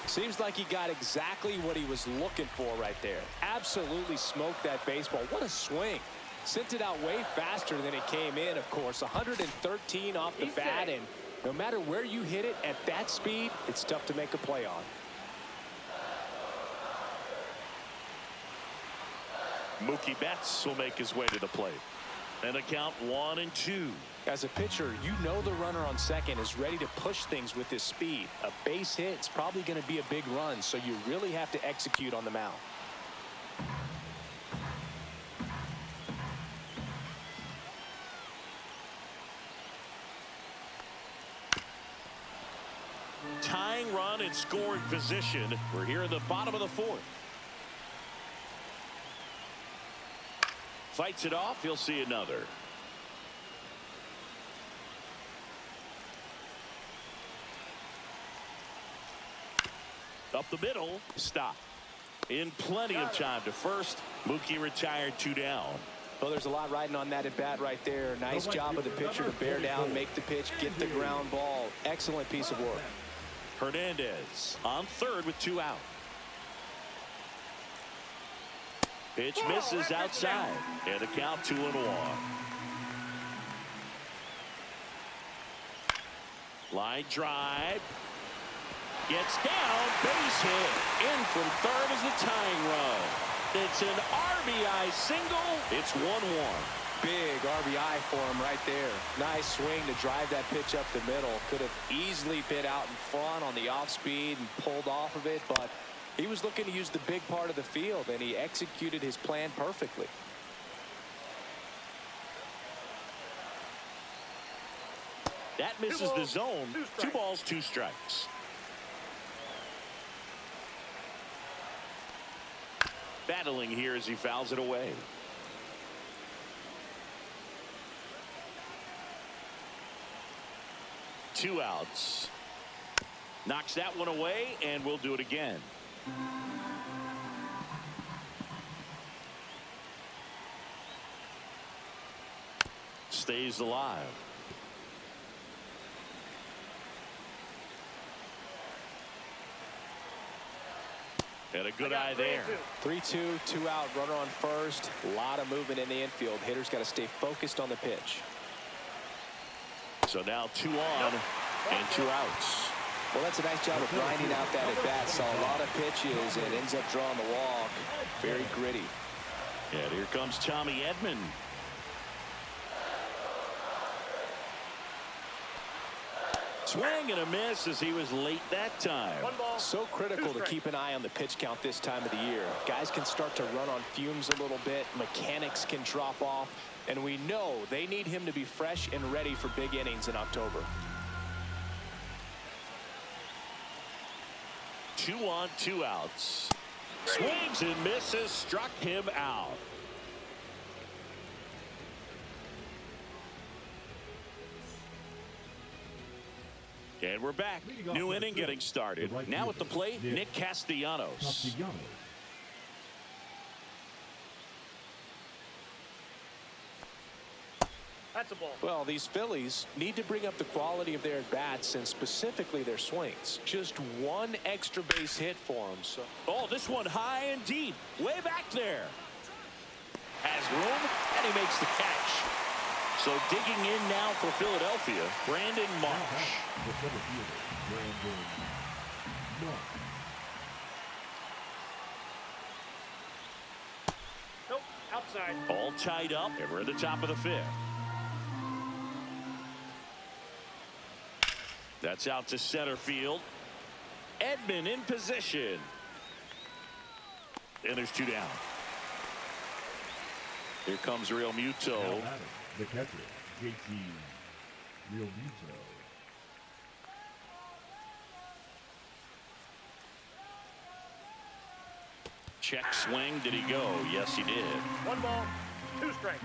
Seems like he got exactly what he was looking for right there. Absolutely smoked that baseball. What a swing. Sent it out way faster than it came in, of course. 113 off the bat, and no matter where you hit it at that speed, it's tough to make a play on. Mookie Betts will make his way to the plate. And a count 1-2. As a pitcher, you know the runner on second is ready to push things with his speed. A base hit is probably going to be a big run, so you really have to execute on the mound. Tying run in scoring position. We're here in the bottom of the 4th. Fights it off. He'll see another. Up the middle. Stop. In plenty of time to first. Mookie retired 2 down. Well, there's a lot riding on that at bat right there. Nice job of the pitcher to bear down, make the pitch, get the ground ball. Excellent piece of work. Hernandez on third with 2 out. Pitch misses outside. And a count 2-1. Line drive. Gets down. Base hit. In from third is the tying run. It's an RBI single. It's 1-1. Big RBI for him right there. Nice swing to drive that pitch up the middle. Could have easily been out in front on the off speed and pulled off of it, but he was looking to use the big part of the field, and he executed his plan perfectly. That misses the zone. 2 balls, 2 strikes. Battling here as he fouls it away. Two outs. Knocks that one away, and we'll do it again. Stays alive. And a good eye there. 3-2, 2 out, runner on first. A lot of movement in the infield. Hitter's got to stay focused on the pitch. So now 2 on and 2 outs. Well, that's a nice job of grinding out that at bat. Saw a lot of pitches and ends up drawing the walk. Very gritty. And here comes Tommy Edman. Swing and a miss as he was late that time. So critical to keep an eye on the pitch count this time of the year. Guys can start to run on fumes a little bit. Mechanics can drop off. And we know they need him to be fresh and ready for big innings in October. 2 on, 2 outs. Swings and misses, struck him out. And we're back. New inning getting started. Now at the plate, Nick Castellanos. That's a ball. Well, these Phillies need to bring up the quality of their bats and specifically their swings. Just one extra base hit for them. So, oh, this one high and deep, way back there. Has room, and he makes the catch. So digging in now for Philadelphia, Brandon Marsh. The center fielder, Brandon Marsh. Nope, outside. All tied up, and we're at the top of the 5th. That's out to center field. Edman in position. And there's 2 down. Here comes Real Muto. The catcher, JT Real Muto. Check swing. Did he go? Yes, he did. 1 ball, 2 strikes.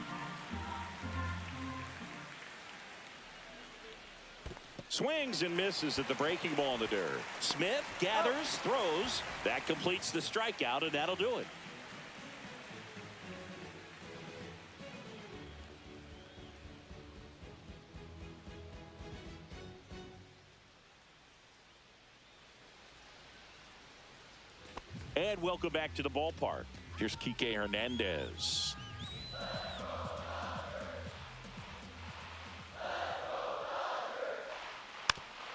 Swings and misses at the breaking ball in the dirt. Smith gathers, throws. That completes the strikeout, and that'll do it. And welcome back to the ballpark. Here's Kike Hernandez.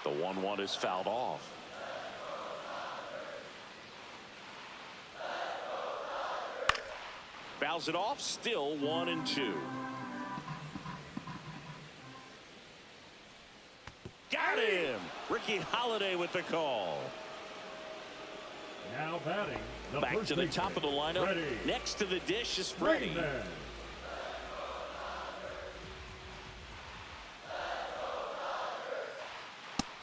The 1-1 is fouled off. Fouls it off, still 1-2. Got him! Ricky Holiday with the call. Now batting, the Back first to the baseman, top of the lineup. Freddie. Next to the dish is Freddie. Freeman.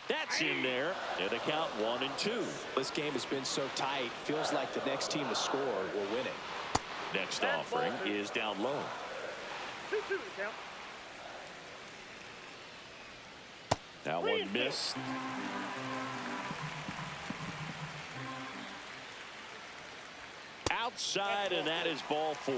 That's in there. And the count 1-2. this game has been so tight. Feels like the next team to score will win it. Next offering is down low. 2-2 the count. That one missed. Outside, and that is ball 4.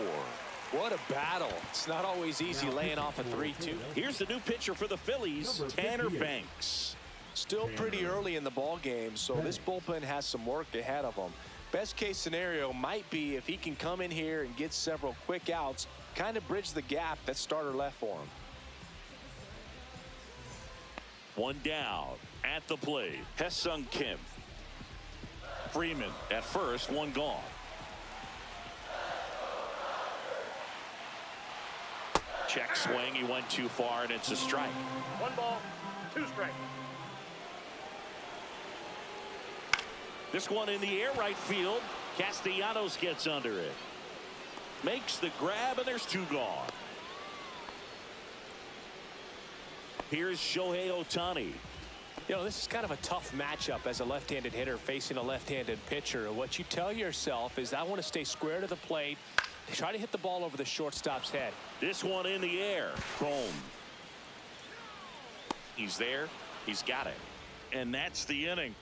What a battle. It's not always easy laying off a 3-2. Here's the new pitcher for the Phillies, Tanner Banks. Still pretty early in the ball game, so this bullpen has some work ahead of them. Best case scenario might be if he can come in here and get several quick outs, kind of bridge the gap that starter left for him. 1 down at the plate. Hesung Kim. Freeman at first, 1 gone. Check swing. He went too far, and it's a strike. 1 ball, 2 strikes. This one in the air right field. Castellanos gets under it. Makes the grab, and there's 2 gone. Here's Shohei Ohtani. You know, this is kind of a tough matchup as a left-handed hitter facing a left-handed pitcher. What you tell yourself is I want to stay square to the plate, try to hit the ball over the shortstop's head. This one in the air. Chrome. He's there. He's got it. And that's the inning.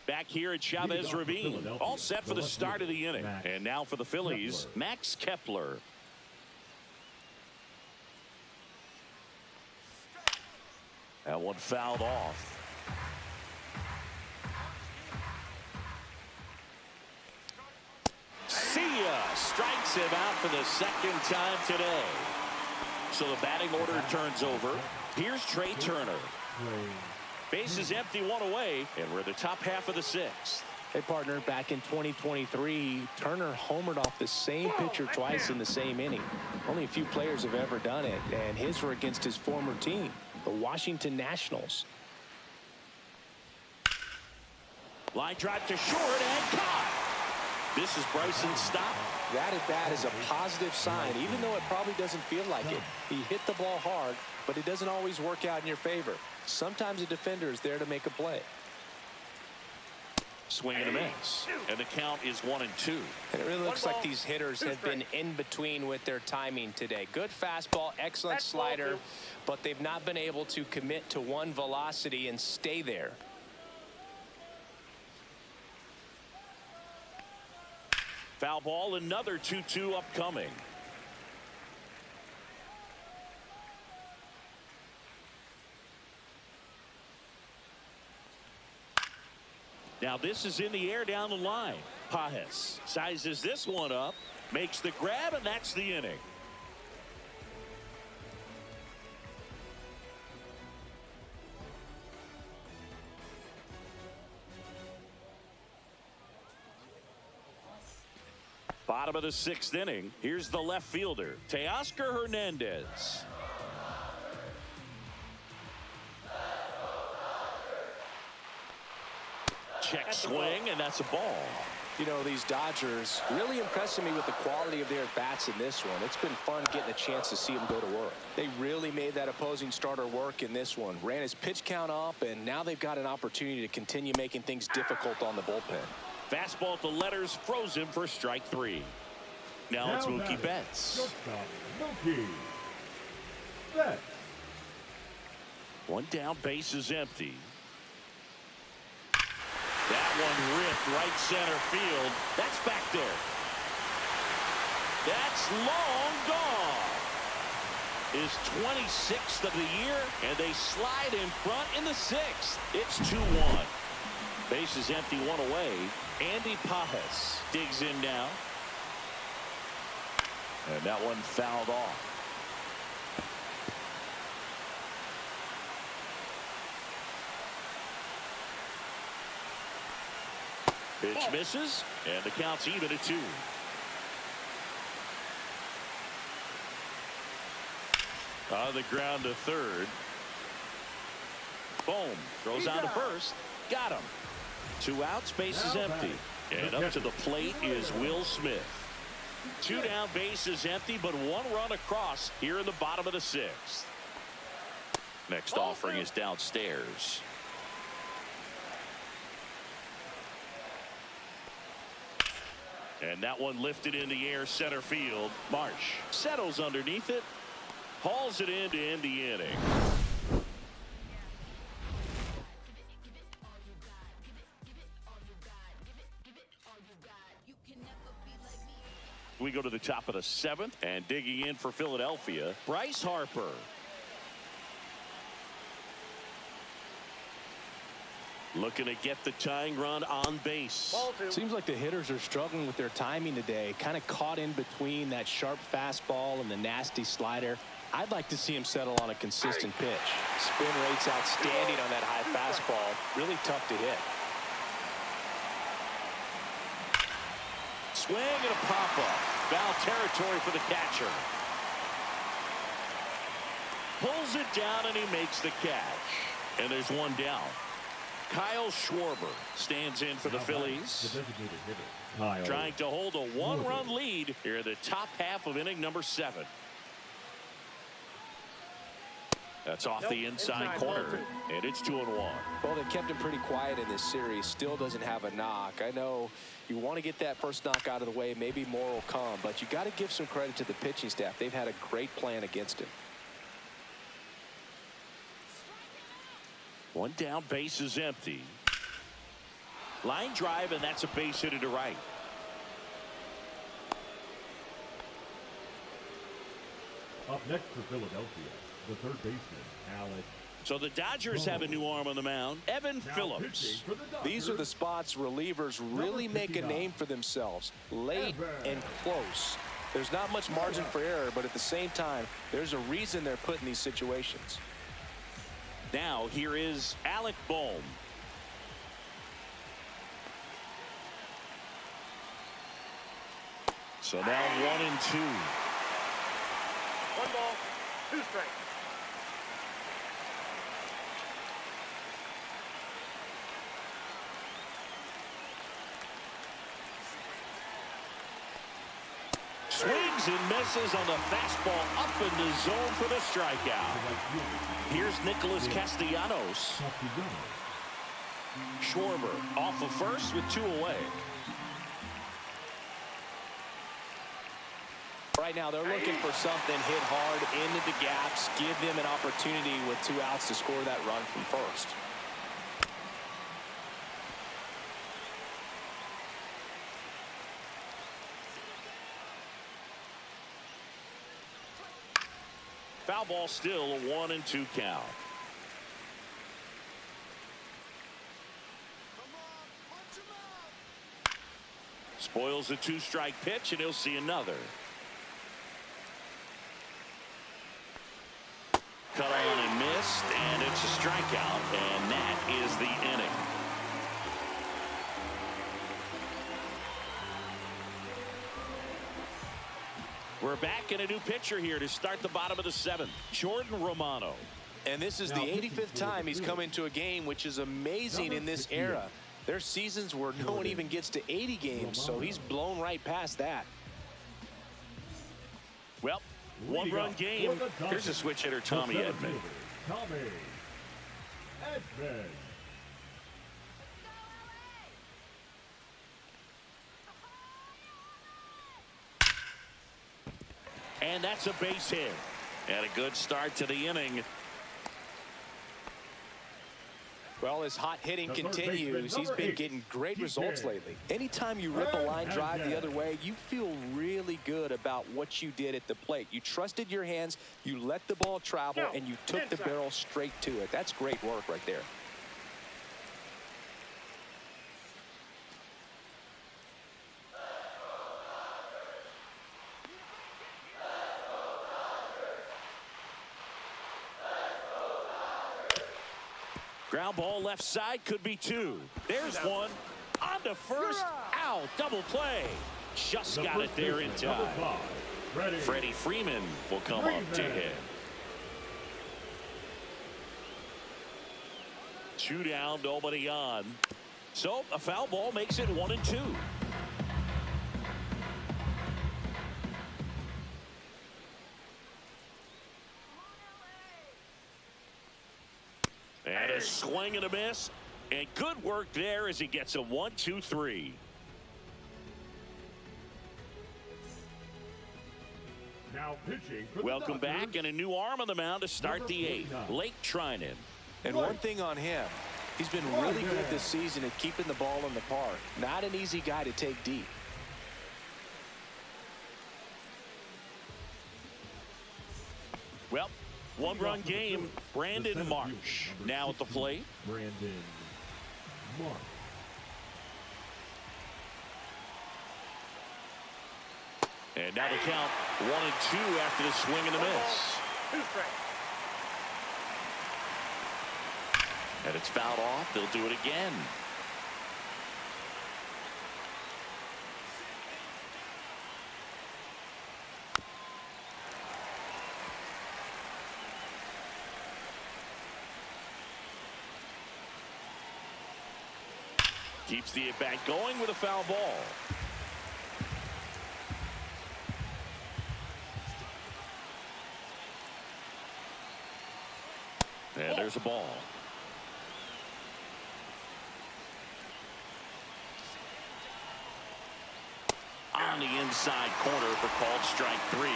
Back here at Chavez Ravine, all set for the start of the inning. And now for the Phillies, Max Kepler. That one fouled off. See ya! Strikes him out for the 2nd time today. So the batting order turns over. Here's Trey Turner. Base is empty, 1 away, and we're at the top half of the 6th. Hey, partner, back in 2023, Turner homered off the same pitcher twice in the same inning. Only a few players have ever done it, and his were against his former team, the Washington Nationals. Line drive to short and caught. This is Bryson's stop. That at bat is a positive sign, even though it probably doesn't feel like it. He hit the ball hard, but it doesn't always work out in your favor. Sometimes a defender is there to make a play. Swing and a miss. And the count is 1-2. And it really looks like these hitters have been in between with their timing today. Good fastball, excellent slider, but they've not been able to commit to one velocity and stay there. Foul ball, another 2-2 upcoming. Now this is in the air down the line. Pajes sizes this one up, makes the grab, and that's the inning. Bottom of the 6th inning. Here's the left fielder, Teoscar Hernandez. Check swing, and that's a ball. You know, these Dodgers really impressing me with the quality of their bats in this one. It's been fun getting a chance to see them go to work. They really made that opposing starter work in this one. Ran his pitch count up, and now they've got an opportunity to continue making things difficult on the bullpen. Fastball at the letters, frozen for strike 3. Now it's Mookie Betts. Mookie Betts. One down, base is empty. That one ripped right center field. That's back there. That's long gone. His 26th of the year, and they slide in front in the 6th. It's 2-1. Base is empty, one away. Andy Pajes digs in now. And that one fouled off. Pitch misses, and the count's even at 2. On the ground to third. Boom. Throws on to first. Got him. 2 outs, base is empty. And up to the plate is Will Smith. 2 down, base is empty, but 1 run across here in the bottom of the 6th. Next offering is downstairs. And that one lifted in the air, center field. Marsh settles underneath it, hauls it in to end the inning. We go to the top of the 7th, and digging in for Philadelphia, Bryce Harper. Looking to get the tying run on base. Seems like the hitters are struggling with their timing today. Kind of caught in between that sharp fastball and the nasty slider. I'd like to see him settle on a consistent pitch. Spin rate's outstanding on that high fastball. Really tough to hit. Swing and a pop-up. Foul territory for the catcher. Pulls it down, and he makes the catch. And there's 1 down. Kyle Schwarber stands in for the Phillies. Trying to hold a 1-run lead here in the top half of inning number 7. That's off the inside corner, and it's 2-1. Well, they kept him pretty quiet in this series. Still doesn't have a knock. I know you want to get that first knock out of the way. Maybe more will come, but you got to give some credit to the pitching staff. They've had a great plan against him. 1 down, base is empty. Line drive, and that's a base hit to right. Up next for Philadelphia, the third baseman, Alex. So the Dodgers have a new arm on the mound, Evan Phillips. These are the spots relievers really make a name for themselves. Late and close. There's not much margin for error, but at the same time, there's a reason they're put in these situations. Now here is Alec Bohm. So now 1-2. 1 ball, 2 strikes. Swings and misses on the fastball up in the zone for the strikeout. Here's Nicholas Castellanos. Schwarber off of first with 2 away. Right now, they're looking for something, hit hard into the gaps, give them an opportunity with 2 outs to score that run from first. Foul ball, still a 1-2 count. Spoils a 2-strike pitch, and he'll see another. Cut on and missed, and it's a strikeout, and that is the inning. We're back in a new pitcher here to start the bottom of the 7th. Jordan Romano. And this is the 85th time he's come into a game, which is amazing in this era. There's seasons where no one even gets to 80 games, so he's blown right past that. Well, 1-run game. Here's a switch hitter, Tommy Edman. Tommy Edman. And that's a base hit. And a good start to the inning. Well, his hot hitting continues. He's been getting great results lately. Anytime you rip a line drive the other way, you feel really good about what you did at the plate. You trusted your hands, you let the ball travel, and you took the barrel straight to it. That's great work right there. Ground ball left side, could be 2. There's 1. On to first, out, double play. Just got it there in time. Freddie Freeman will come up to hit. 2 down, nobody on. So a foul ball makes it 1-2. And a swing and a miss. And good work there as he gets a 1-2-3. Now pitching for Welcome the Dodgers, back, and a new arm on the mound to start the 8th. Lake Trinan. And one thing on him, he's been really good this season at keeping the ball in the park. Not an easy guy to take deep. Well, 1-run game. Brandon Marsh now at the plate. Brandon Marsh. And now the count 1-2 after the swing and the miss. 2 strikes. And it's fouled off. They'll do it again. Keeps the at-bat going with a foul ball. And there's a ball. On the inside corner for called strike 3.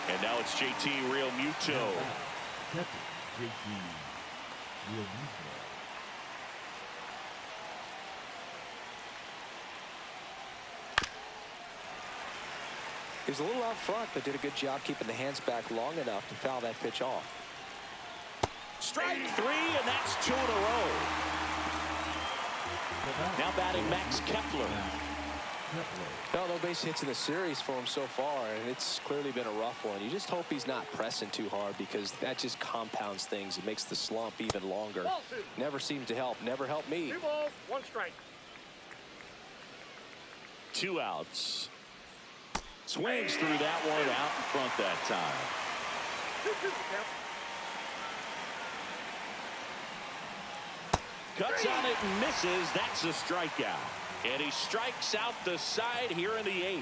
And now it's JT Realmuto. JT Realmuto. He's a little out front, but did a good job keeping the hands back long enough to foul that pitch off. Strike 3, and that's 2 in a row. Now batting Max Kepler. No base hits in the series for him so far, and it's clearly been a rough one. You just hope he's not pressing too hard, because that just compounds things. It makes the slump even longer. Never seems to help. Never helped me. 2 balls, 1 strike. 2 outs. Swings through that one, out in front that time. 2-2 count. Cuts on it and misses. That's a strikeout. And he strikes out the side here in the 8th.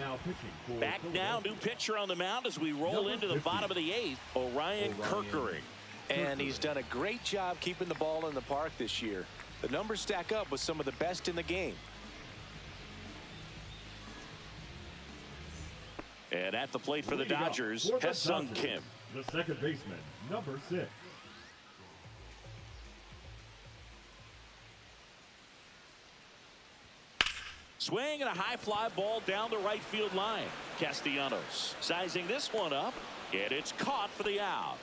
Now pitching for Back now, new pitcher on the mound as we roll into the bottom of the 8th, Orion Kerkering. And he's done a great job keeping the ball in the park this year. The numbers stack up with some of the best in the game. And at the plate for the Dodgers, Ha-Seong Kim. The second baseman, number 6. Swing and a high fly ball down the right field line. Castellanos sizing this one up, and it's caught for the out.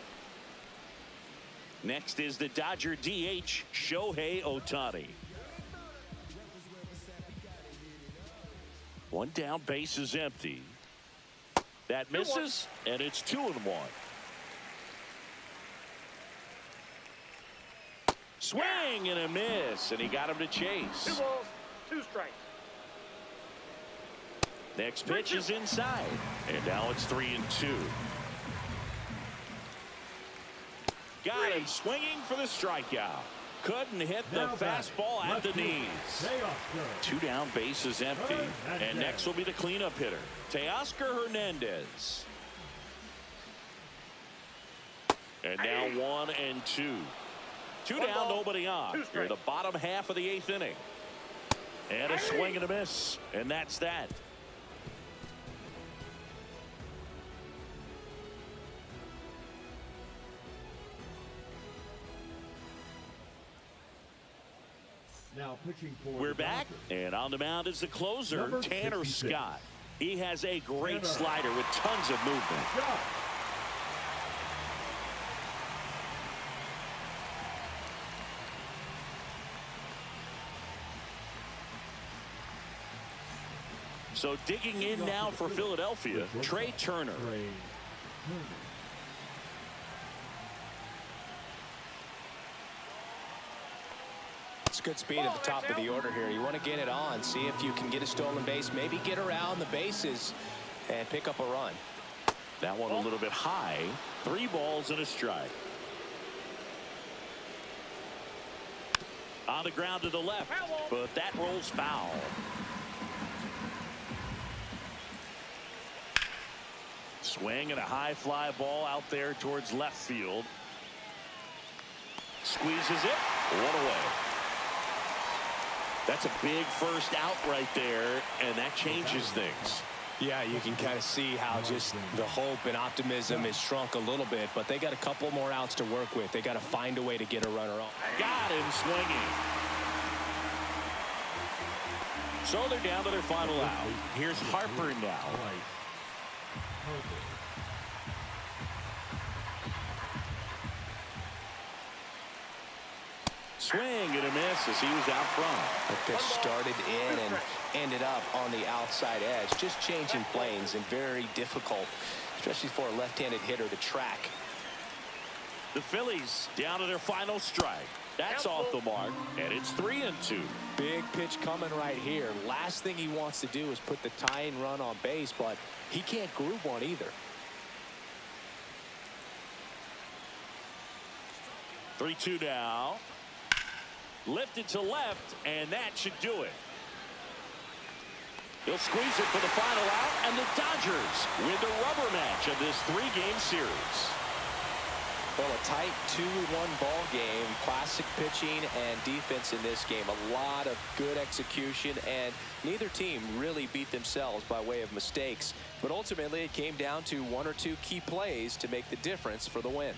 Next is the Dodger DH, Shohei Ohtani. One down, base is empty. That misses, and it's 2-1. Swing and a miss, and he got him to chase. 2 balls, 2 strikes. Next pitch is inside, and now it's 3-2. Got him swinging for the strikeout. Couldn't hit the fastball at the knees. 2 down, base is empty. And next will be the cleanup hitter, Teoscar Hernandez. And now 1-2. 2 down, nobody on. Here the bottom half of the 8th inning. And a swing and a miss. And that's that. Now pitching for We're back, and on the mound is the closer, Number Tanner 66. Scott. He has a great slider with tons of movement. So digging in now for Philadelphia, Trey Turner. It's good speed at the top of the order here. You want to get it on, see if you can get a stolen base, maybe get around the bases and pick up a run. That one a little bit high. 3 balls and a strike. On the ground to the left, but that rolls foul. Swing and a high fly ball out there towards left field. Squeezes it. 1 away. That's a big first out right there, and that changes things. Yeah, you can kind of see how just the hope and optimism is shrunk a little bit, but they got a couple more outs to work with. They got to find a way to get a runner on. Got him swinging. So they're down to their final out. Here's Harper now. Swing and a miss as he was out front. The pitch started in and ended up on the outside edge. Just changing planes and very difficult, especially for a left-handed hitter to track. The Phillies down to their final strike. That's off the mark, and it's 3-2. Big pitch coming right here. Last thing he wants to do is put the tying run on base, but he can't groove one either. 3-2 now. Lifted to left, and that should do it. He'll squeeze it for the final out, and the Dodgers win the rubber match of this 3-game series. Well, a tight 2-1 ball game. Classic pitching and defense in this game. A lot of good execution, and neither team really beat themselves by way of mistakes. But ultimately, it came down to 1 or 2 key plays to make the difference for the win.